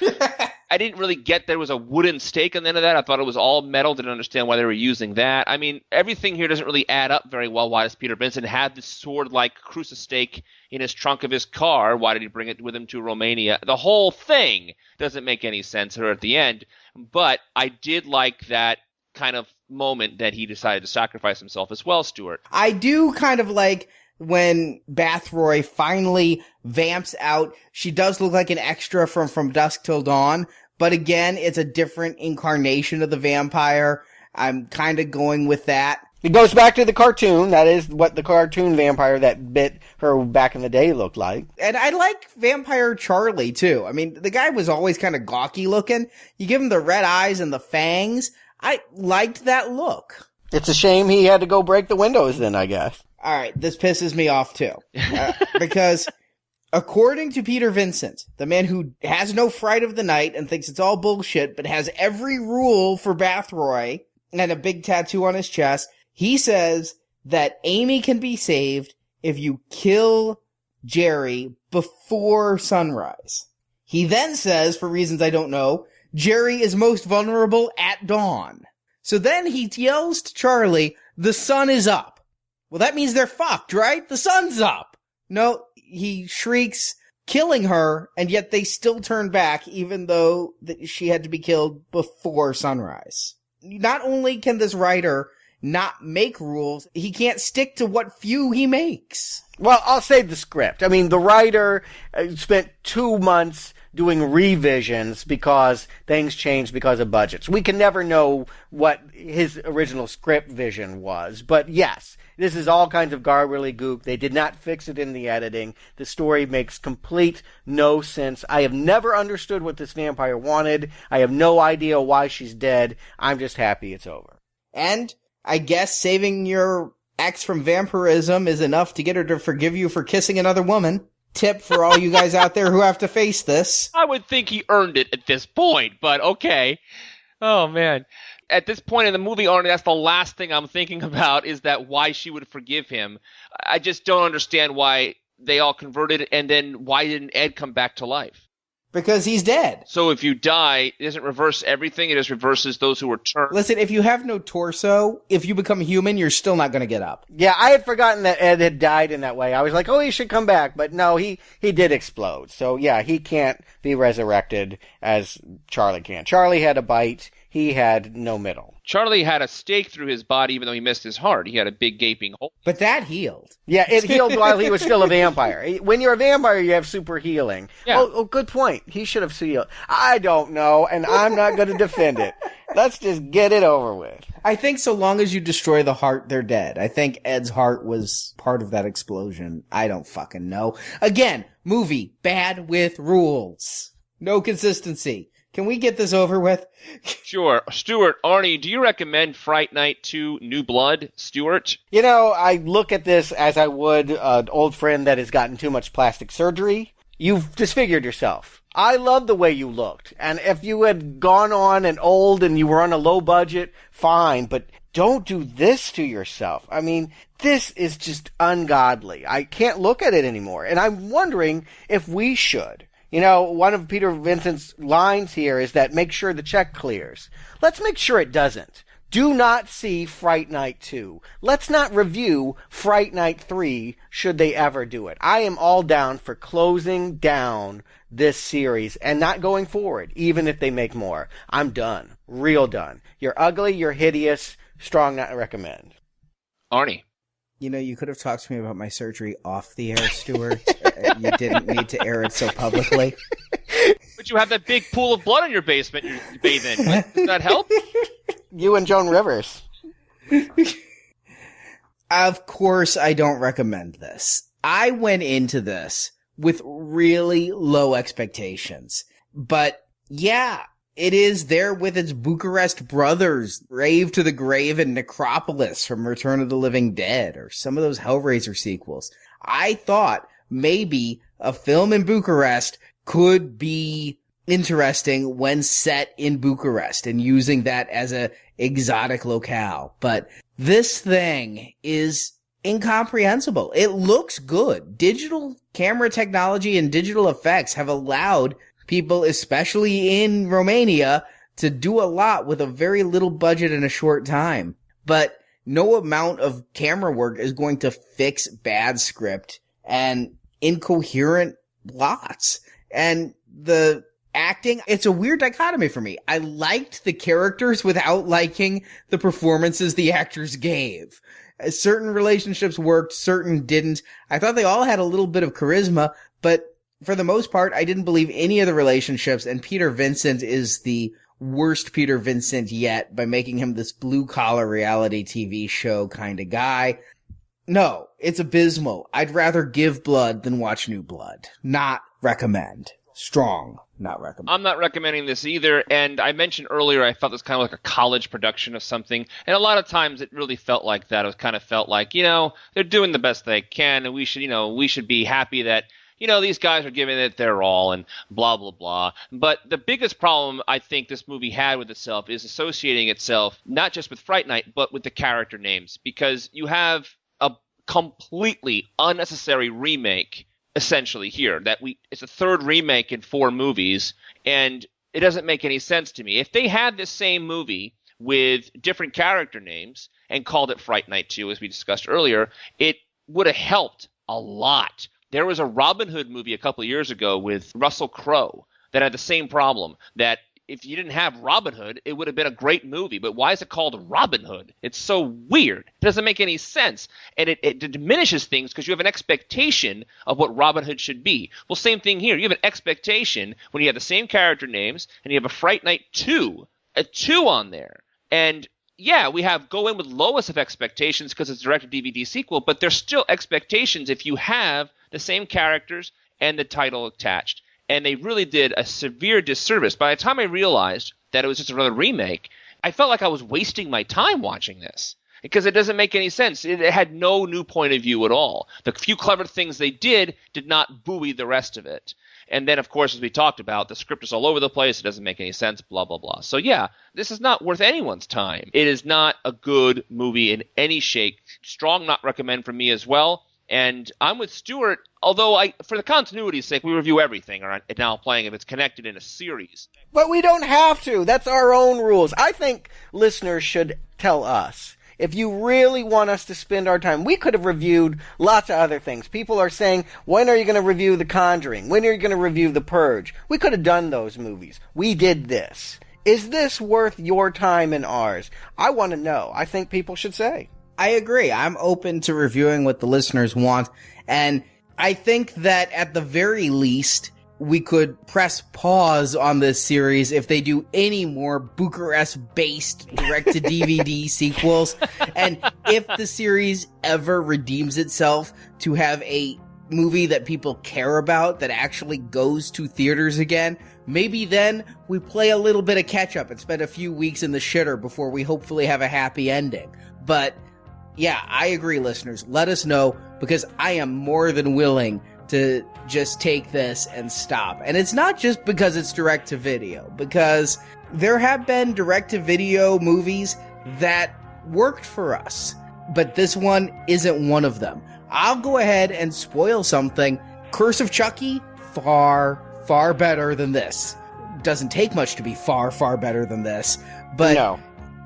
I didn't really get there was a wooden stake on the end of that. I thought it was all metal. Didn't understand why they were using that. I mean, everything here doesn't really add up very well. Why does Peter Vincent have this sword-like crucistake in his trunk of his car? Why did he bring it with him to Romania? The whole thing doesn't make any sense here at the end. But I did like that kind of moment that he decided to sacrifice himself as well, Stuart. I do kind of like when Bathroy finally vamps out. She does look like an extra from Dusk Till Dawn, but again, it's a different incarnation of the vampire. I'm kind of going with that. It goes back to the cartoon. That is what the cartoon vampire that bit her back in the day looked like. And I like Vampire Charlie, too. I mean, the guy was always kind of gawky looking. You give him the red eyes and the fangs. I liked that look. It's a shame he had to go break the windows then, I guess. All right, this pisses me off, too. Because according to Peter Vincent, the man who has no fright of the night and thinks it's all bullshit, but has every rule for Bathroy and a big tattoo on his chest, he says that Amy can be saved if you kill Jerry before sunrise. He then says, for reasons I don't know, Jerry is most vulnerable at dawn. So then he yells to Charlie, the sun is up. Well, that means they're fucked, right? The sun's up. No, he shrieks, killing her, and yet they still turn back, even though she had to be killed before sunrise. Not only can this writer not make rules, he can't stick to what few he makes. Well, I'll say the script. I mean, the writer spent 2 months doing revisions because things changed because of budgets. We can never know what his original script vision was. But yes, this is all kinds of garbledy gook. They did not fix it in the editing. The story makes complete no sense. I have never understood what this vampire wanted. I have no idea why she's dead. I'm just happy it's over. And I guess saving your ex from vampirism is enough to get her to forgive you for kissing another woman. Tip for all you guys out there who have to face this. I would think he earned it at this point, but okay. Oh, man. At this point in the movie, Arnie, that's the last thing I'm thinking about is that why she would forgive him. I just don't understand why they all converted, and then why didn't Ed come back to life? Because he's dead. So if you die, it doesn't reverse everything, it just reverses those who were turned. Listen, if you have no torso, if you become human, you're still not going to get up. Yeah, I had forgotten that Ed had died in that way. I was like, oh, he should come back. But no, he did explode. So yeah, he can't be resurrected as Charlie can. Charlie had a bite. He had no middle. Charlie had a stake through his body even though he missed his heart. He had a big gaping hole. But that healed. Yeah, it healed while he was still a vampire. When you're a vampire, you have super healing. Yeah. Oh, good point. He should have healed. I don't know, and I'm not going to defend it. Let's just get it over with. I think so long as you destroy the heart, they're dead. I think Ed's heart was part of that explosion. I don't fucking know. Again, movie, bad with rules. No consistency. Can we get this over with? Sure. Stuart, Arnie, do you recommend Fright Night 2 New Blood? Stuart? You know, I look at this as I would an old friend that has gotten too much plastic surgery. You've disfigured yourself. I love the way you looked. And if you had gone on and old and you were on a low budget, fine. But don't do this to yourself. I mean, this is just ungodly. I can't look at it anymore. And I'm wondering if we should. You know, one of Peter Vincent's lines here is that make sure the check clears. Let's make sure it doesn't. Do not see Fright Night 2. Let's not review Fright Night 3 should they ever do it. I am all down for closing down this series and not going forward, even if they make more. I'm done. Real done. You're ugly, you're hideous, strong not recommend. Arnie? You know, you could have talked to me about my surgery off the air, Stuart. You didn't need to air it so publicly. But you have that big pool of blood in your basement you bathe in. Does that help? You and Joan Rivers. Of course, I don't recommend this. I went into this with really low expectations. But yeah, it is there with its Bucharest brothers, Rave to the Grave and Necropolis from Return of the Living Dead, or some of those Hellraiser sequels. I thought maybe a film in Bucharest could be interesting when set in Bucharest and using that as a exotic locale. But this thing is incomprehensible. It looks good. Digital camera technology and digital effects have allowed people, especially in Romania, to do a lot with a very little budget in a short time. But no amount of camera work is going to fix bad script and incoherent plots. And the acting, it's a weird dichotomy for me. I liked the characters without liking the performances the actors gave. Certain relationships worked, certain didn't. I thought they all had a little bit of charisma, but for the most part, I didn't believe any of the relationships, and Peter Vincent is the worst Peter Vincent yet by making him this blue-collar reality TV show kind of guy. No, it's abysmal. I'd rather give blood than watch New Blood. Not recommend. Strong, not recommend. I'm not recommending this either, and I mentioned earlier I felt this kind of like a college production of something, and a lot of times it really felt like that. It kind of felt like, they're doing the best they can, and we should be happy that, these guys are giving it their all and blah, blah, blah. But the biggest problem I think this movie had with itself is associating itself not just with Fright Night, but with the character names, because you have a completely unnecessary remake essentially here. It's a third remake in 4 movies, and it doesn't make any sense to me. If they had this same movie with different character names and called it Fright Night 2, as we discussed earlier, it would have helped a lot. There was a Robin Hood movie a couple of years ago with Russell Crowe that had the same problem, that if you didn't have Robin Hood, it would have been a great movie. But why is it called Robin Hood? It's so weird. It doesn't make any sense. And it diminishes things because you have an expectation of what Robin Hood should be. Well, same thing here. You have an expectation when you have the same character names and you have a Fright Night 2, a 2 on there. And yeah, we have go in with lowest of expectations because it's a direct-to-DVD sequel, but there's still expectations if you have the same characters and the title attached. And they really did a severe disservice. By the time I realized that it was just another remake, I felt like I was wasting my time watching this because it doesn't make any sense. It had no new point of view at all. The few clever things they did not buoy the rest of it. And then, of course, as we talked about, the script is all over the place. It doesn't make any sense, blah, blah, blah. So, yeah, this is not worth anyone's time. It is not a good movie in any shape. Strong not recommend from me as well. And I'm with Stuart, although for the continuity's sake, we review everything Now Playing if it's connected in a series. But we don't have to. That's our own rules. I think listeners should tell us. If you really want us to spend our time, we could have reviewed lots of other things. People are saying, when are you going to review The Conjuring? When are you going to review The Purge? We could have done those movies. We did this. Is this worth your time and ours? I want to know. I think people should say. I agree. I'm open to reviewing what the listeners want, and I think that at the very least, we could press pause on this series if they do any more Bucharest-based direct-to-DVD sequels, and if the series ever redeems itself to have a movie that people care about that actually goes to theaters again, maybe then we play a little bit of catch-up and spend a few weeks in the shitter before we hopefully have a happy ending. But yeah, I agree, listeners. Let us know, because I am more than willing to just take this and stop. And it's not just because it's direct-to-video, because there have been direct-to-video movies that worked for us, but this one isn't one of them. I'll go ahead and spoil something. Curse of Chucky, far, far better than this. Doesn't take much to be far, far better than this, but no.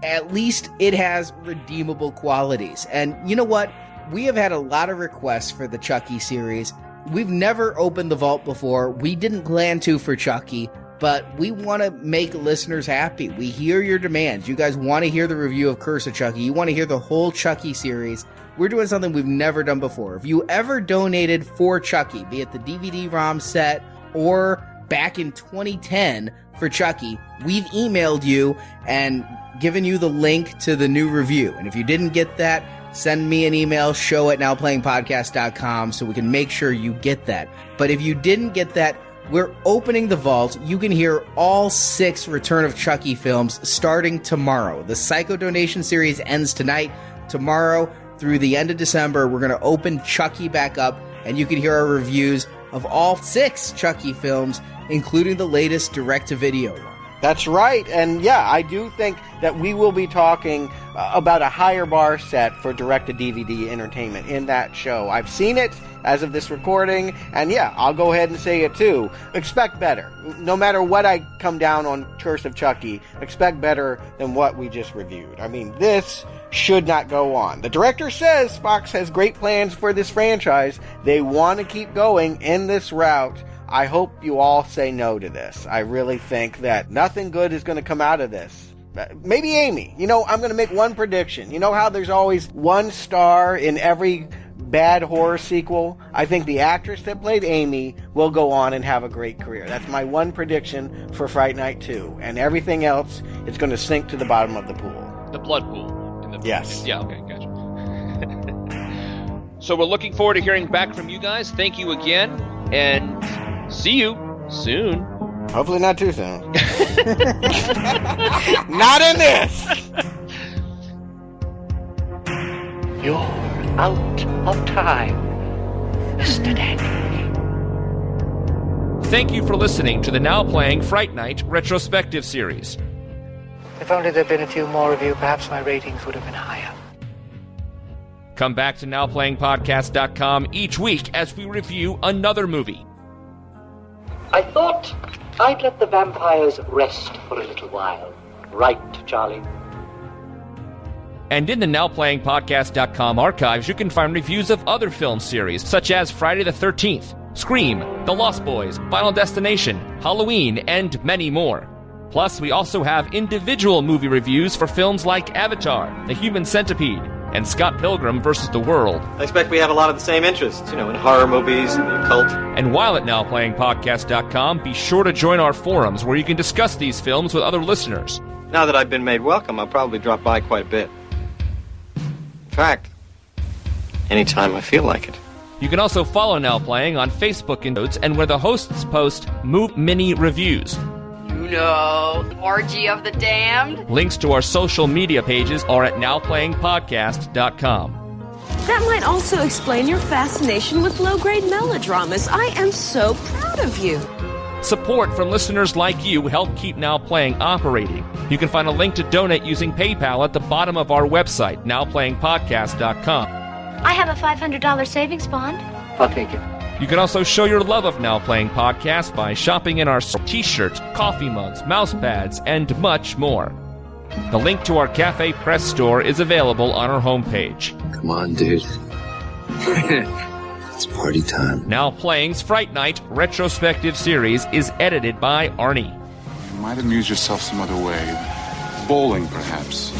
At least it has redeemable qualities. And you know what? We have had a lot of requests for the Chucky series. We've never opened the vault before. We didn't plan to for Chucky, but we want to make listeners happy. We hear your demands. You guys want to hear the review of Curse of Chucky. You want to hear the whole Chucky series. We're doing something we've never done before. If you ever donated for Chucky, be it the DVD-ROM set or back in 2010 for Chucky, we've emailed you and given you the link to the new review. And if you didn't get that, send me an email, show@nowplayingpodcast.com, so we can make sure you get that. But if you didn't get that, we're opening the vault. You can hear all 6 Return of Chucky films starting tomorrow. The Psycho Donation series ends tonight. Tomorrow through the end of December, we're going to open Chucky back up, and you can hear our reviews of all 6 Chucky films, including the latest direct-to-video one. That's right, and yeah, I do think that we will be talking about a higher bar set for direct-to-DVD entertainment in that show. I've seen it as of this recording, and yeah, I'll go ahead and say it too. Expect better. No matter what I come down on Curse of Chucky, expect better than what we just reviewed. I mean, this should not go on. The director says Fox has great plans for this franchise. They want to keep going in this route. I hope you all say no to this. I really think that nothing good is going to come out of this. Maybe Amy. I'm going to make one prediction. You know how there's always one star in every bad horror sequel, I think the actress that played Amy will go on and have a great career. That's my one prediction for Fright Night 2. And everything else, it's going to sink to the bottom of the pool. The blood pool. Yes. Yeah, okay, gotcha. So we're looking forward to hearing back from you guys. Thank you again, and see you soon. Hopefully not too soon. Not in this! You're out of time, Mr. Daniels. Thank you for listening to the now playing Fright Night retrospective series. If only there'd been a few more of you, perhaps my ratings would have been higher. Come back to NowPlayingPodcast.com each week as we review another movie. I thought I'd let the vampires rest for a little while. Right, Charlie? And in the NowPlayingPodcast.com archives, you can find reviews of other film series, such as Friday the 13th, Scream, The Lost Boys, Final Destination, Halloween, and many more. Plus, we also have individual movie reviews for films like Avatar, The Human Centipede, and Scott Pilgrim vs. the World. I expect we have a lot of the same interests, in horror movies and the occult. And while at NowPlayingPodcast.com, be sure to join our forums where you can discuss these films with other listeners. Now that I've been made welcome, I'll probably drop by quite a bit. In fact, anytime I feel like it. You can also follow Now Playing on Facebook and notes, and where the hosts post mini reviews. No, Orgy of the Damned. Links to our social media pages are at NowPlayingPodcast.com. That might also explain your fascination with low-grade melodramas. I am so proud of you. Support from listeners like you help keep Now Playing operating. You can find a link to donate using PayPal at the bottom of our website, NowPlayingPodcast.com. I have a $500 savings bond. I'll take it. You can also show your love of Now Playing Podcast by shopping in our t-shirts, coffee mugs, mouse pads, and much more. The link to our Cafe Press store is available on our homepage. Come on, dude. It's party time. Now Playing's Fright Night retrospective series is edited by Arnie. You might amuse yourself some other way. Bowling, perhaps.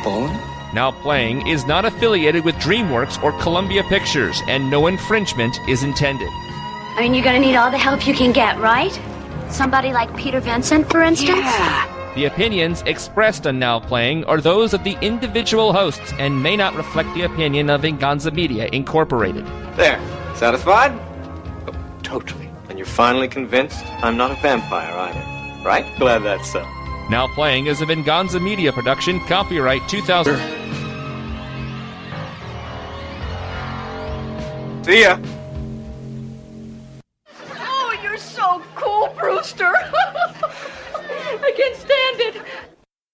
Bowling? Now Playing is not affiliated with DreamWorks or Columbia Pictures, and no infringement is intended. I mean, you're gonna need all the help you can get, right? Somebody like Peter Vincent, for instance? Yeah. The opinions expressed on Now Playing are those of the individual hosts and may not reflect the opinion of Venganza Media, Incorporated. There. Satisfied? Oh, totally. And you're finally convinced I'm not a vampire either, right? Glad that's so. Now Playing is a Venganza Media production, copyright 2000. See ya. Oh, you're so cool, Brewster. I can't stand it.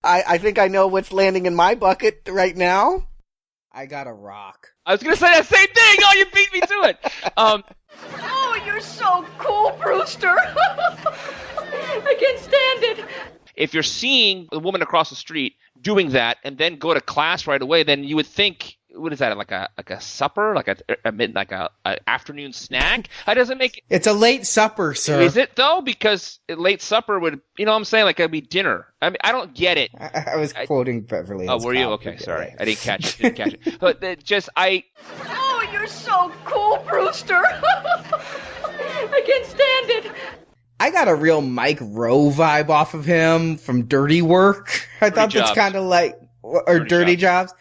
I think I know what's landing in my bucket right now. I got a rock. I was going to say that same thing. Oh, you beat me to it. Oh, you're so cool, Brewster. I can't stand it. If you're seeing the woman across the street doing that and then go to class right away, then you would think, what is that, like a supper, like a afternoon snack? That doesn't make. It's a late supper, sir. Is it though? Because a late supper would, you know what I'm saying, like it'd be dinner. I mean, I don't get it. I was quoting Beverly Hills. Oh, were you? Okay, sorry, I didn't catch it. But Oh, you're so cool, Brewster. I can't stand it. I got a real Mike Rowe vibe off of him from Dirty Work. I thought that's kind of like, or Dirty Jobs.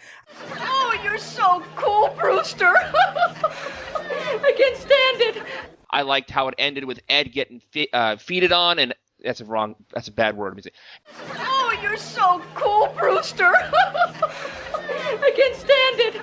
Oh, you're so cool, Brewster. I can't stand it. I liked how it ended with Ed getting feeded on, and that's a bad word. Let me see. Oh, you're so cool, Brewster. I can't stand it.